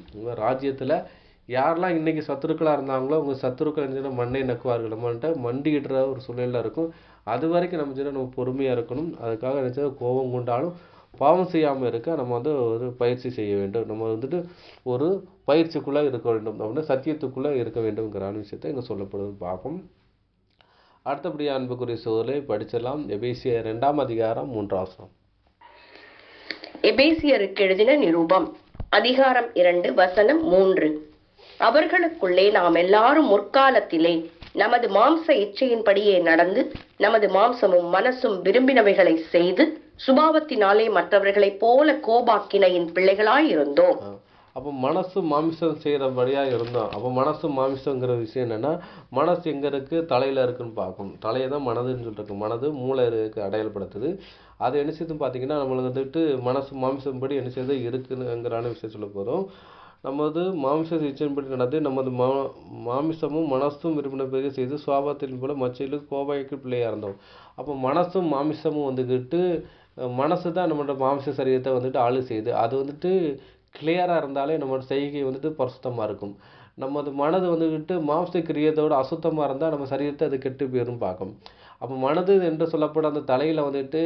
ராஜ்யத்தில் யாரெல்லாம் இன்றைக்கி சத்துருக்களாக இருந்தாங்களோ உங்கள் சத்துருக்கள் இருந்துச்சுன்னா மண்ணை நக்குவார்கள், நம்மள்கிட்ட மண்டிக்கிட்டுற ஒரு சூழ்நிலை இருக்கும். அது வரைக்கும் நம்ம பொறுமையாக இருக்கணும். அதுக்காக நினச்சா கோபம் கொண்டாலும் பாவம் செய்யாமல் இருக்க நம்ம வந்து ஒரு பயிற்சி செய்ய வேண்டும். நம்ம வந்துட்டு ஒரு பயிற்சிக்குள்ளே இருக்க வேண்டும், அப்படின்னா சத்தியத்துக்குள்ளே இருக்க வேண்டும்ங்கிற விஷயத்தை இங்கே சொல்லப்படுதுன்னு பார்ப்போம். அடுத்தபடியாக அன்புக்குரிய சோதனை படிச்சிடலாம். எபேசியர் 2ஆம் அதிகாரம் 3ஆம் வசனம். எபேசியருக்கு எழுதின நிருபம் அதிகாரம் 2 வசனம் 3. அவர்களுக்குள்ளே நாம் எல்லாரும் முற்காலத்திலே நமது மாம்ச இச்சையின்படியே நடந்து நமது மாம்சமும் மனசும் விரும்பினவைகளை செய்து சுபாவத்தினாலே மற்றவர்களைப் போல கோபாக்கினையின் பிள்ளைகளாய் இருந்தோம். அப்போ மனசு மாமிசம் செய்கிறபடியாக இருந்தோம். அப்போ மனசு மாமிசங்கிற விஷயம் என்னென்னா மனசு எங்கே இருக்குது, தலையில் இருக்குன்னு பார்க்கும். தலையை தான் மனதுன்னு சொல்லிட்டு மனது மூளை அடையாளப்படுத்துது. அது என்ன செய்யுதுன்னு பார்த்தீங்கன்னா நம்மளுக்கு வந்துட்டு மனசு மாமிசம் படி என்ன செய்யுது இருக்குதுங்கிற விஷயம் சொல்ல போகிறோம். நமது மாமிச இச்சையின்படி நடந்து நமது மாமிசமும் மனசும் விரும்பினபடி செய்து சுவாபத்தின் போல மச்சையில் கோபாய்க்கு பிள்ளையாக இருந்தோம். அப்போ மனசும் மாமிசமும் வந்துக்கிட்டு மனசு தான் நம்மளோட மாமிச சரீரத்தை வந்துட்டு ஆளு செய்யுது. அது வந்துட்டு கிளியராக இருந்தாலே நம்மளோட செய்கை வந்துட்டு பரிசுத்தமாக இருக்கும். நமது மனது வந்துக்கிட்டு மாம்ச கிரியத்தோட அசுத்தமாக இருந்தால் நம்ம சரீரத்தை அது கெட்டு போயிடும் பார்க்கும். அப்போ மனது என்று சொல்லப்பட அந்த தலையில் வந்துட்டு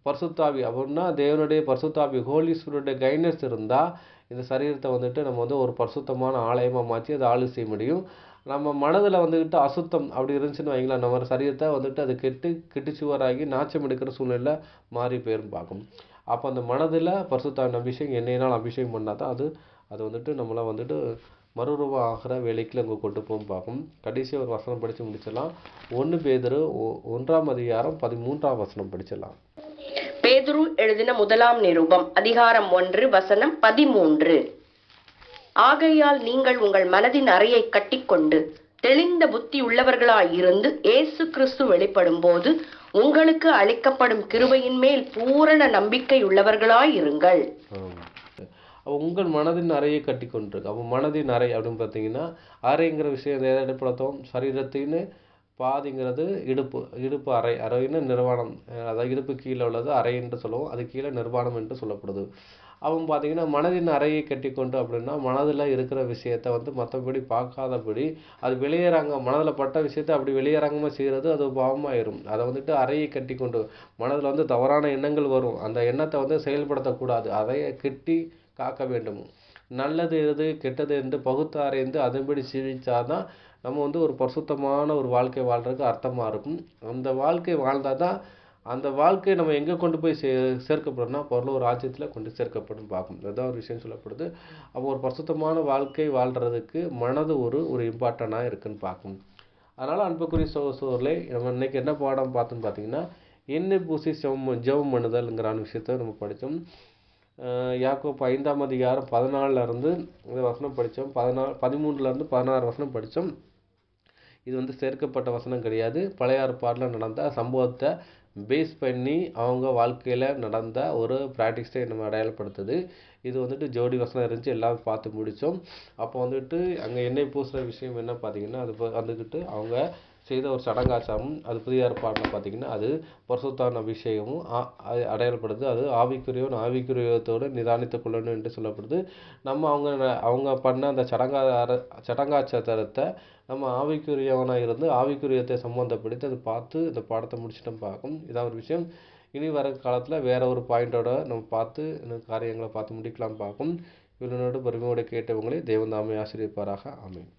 பரிசுத்தாவி அப்படின்னா தேவனுடைய பரிசுத்தாவி ஹோலி ஸ்பிரிட்டுடைய கைட்னஸ் இருந்தால் இந்த சரீரத்தை வந்துட்டு நம்ம வந்து ஒரு பரிசுத்தமான ஆலயமாக மாற்றி அதை ஆளு செய்ய முடியும். நம்ம மனதில் வந்துக்கிட்டு அசுத்தம் அப்படி இருந்துச்சுன்னு வைங்களேன், நம்ம சரீரத்தை வந்துட்டு அது கெட்டுச்சுவராகி நாச்சம் எடுக்கிற சூழ்நிலை மாறி போயிரும் பார்க்கும். அப்போ அந்த மனதில் பரிசுத்தாவின் அபிஷேகம் என்னையினால் அபிஷேகம் பண்ணால் தான் அது வந்துட்டு நம்மளை வந்துட்டு மறுரூபம் ஆகிற வேலைக்கு அங்கே கொண்டு போகும் பார்க்கும். கடைசியாக ஒரு வசனம் படித்து முடிச்சிடலாம். 1 பேதுரு 1ஆம் அதிகாரம் 13ஆம் வசனம் படிச்சிடலாம். பேதுரு எழுதின முதலாம் நிருபம் அதிகாரம் 1 வசனம் 13. ஆகையால் நீங்கள் உங்கள் மனதின் அறையை கட்டிக்கொண்டு தெளிந்த புத்தி உள்ளவர்களாயிருந்து இயேசு கிறிஸ்து வெளிப்படும் போது உங்களுக்கு அளிக்கப்படும் கிருபையின் மேல் பூரண நம்பிக்கை உள்ளவர்களாயிருங்கள். உங்கள் மனதின் அறையை கட்டி கொண்டிருக்கு. அப்போ மனதின் அறை அப்படின்னு பார்த்தீங்கன்னா, அறைங்கிற விஷயம் எதை ஏற்படுத்தும்? சரீரத்தின்னு பாதிங்கிறது இடுப்பு. இடுப்பு அறை. அறைன்னு நிர்வாணம். அதாவது இடுப்பு கீழே உள்ளது அறை என்று சொல்லுவோம். அது கீழே நிர்வாணம் என்று சொல்லப்படுது. அவன் பார்த்தீங்கன்னா, மனதின் அறையை கட்டிக்கொண்டு அப்படின்னா, மனதில் இருக்கிற விஷயத்த வந்து மற்றபடி பார்க்காதபடி, அது வெளியேறாங்க மனதில் பட்ட விஷயத்த அப்படி வெளியேறாமல் செய்கிறது அது பாவமாயிரும். அதை வந்துட்டு அறையை கட்டிக்கொண்டு மனதில் வந்து தவறான எண்ணங்கள் வரும். அந்த எண்ணத்தை வந்து செயல்படுத்தக்கூடாது. அதையே கட்டி காக்க வேண்டும். நல்லது எது கெட்டது என்று பகுத்து ஆராய்ந்து அதன்படி ஜீவிச்சாதான் நம்ம வந்து ஒரு பரிசுத்தமான ஒரு வாழ்க்கை வாழ்றதுக்கு அர்த்தமாக இருக்கும். அந்த வாழ்க்கை வாழ்ந்தால் தான் அந்த வாழ்க்கையை நம்ம எங்கே கொண்டு போய் சேர்க்கப்படும்னா பரலோக ராஜ்யத்தில் கொண்டு சேர்க்கப்படும் பார்க்கும். அதுதான் ஒரு விஷயம் சொல்லப்படுது. அப்போ ஒரு பரிசுத்தமான வாழ்க்கை வாழ்கிறதுக்கு மனது ஒரு இம்பார்ட்டண்ட்டாக இருக்குன்னு பார்க்கணும். அதனால் அன்புக்குரிய சகோதரர்களே, நம்ம இன்னைக்கு என்ன பாடம் பார்த்தோன்னு பார்த்தீங்கன்னா, எண்ணெய் பூசி ஜெபம் பண்ணுதல்ங்கிற விஷயத்தை நம்ம படித்தோம். யாக்கோப்பு 5ஆம் அதிகாரம் 14 இருந்து இந்த வசனம் படித்தோம். 13 16 வசனம் படித்தோம். இது வந்து சேர்க்கப்பட்ட வசனம் கிடையாது. பழைய ஏற்பாட்டில் நடந்த சம்பவத்தை பேஸ் பண்ணி அவங்க வாழ்க்கையில் நடந்த ஒரு ப்ராக்டிக்ஸை நம்ம அடையாளப்படுத்துது. இது வந்துட்டு ஜோடி வசனம் இருந்துச்சு, எல்லாம் பார்த்து முடித்தோம். அப்போ வந்துட்டு அங்கே எண்ணெய் பூசுகிற விஷயம் என்ன பார்த்தீங்கன்னா, அது வந்துக்கிட்டு அவங்க செய்த ஒரு சடங்காச்சாரம். அது புதிய ஏற்பாட்டில் பார்த்தீங்கன்னா அது பரிசுத்தான அபிஷேகமும் அது அடையாளப்படுது. அது ஆவிக்குரியத்தோடு நிதானித்துக் கொள்ளணும் என்று சொல்லப்படுது. நம்ம அவங்க பண்ண அந்த சடங்காச்சாரத்தை நம்ம ஆவிக்குரியவனாக இருந்து ஆவிக்குரியத்தை சம்மந்தப்படுத்தி அதை பார்த்து இந்த பாடத்தை முடிச்சுட்டோம் பார்க்கும். இதான் ஒரு விஷயம். இனி வர காலத்தில் வேற ஒரு பாயிண்டோட நம்ம பார்த்து இந்த காரியங்களை பார்த்து முடிக்கலாம் பார்க்கும். இவனோடு பெருமையோடு கேட்டவங்களே தேவன் தாமே ஆசீர்வதிப்பாராக. ஆமென்.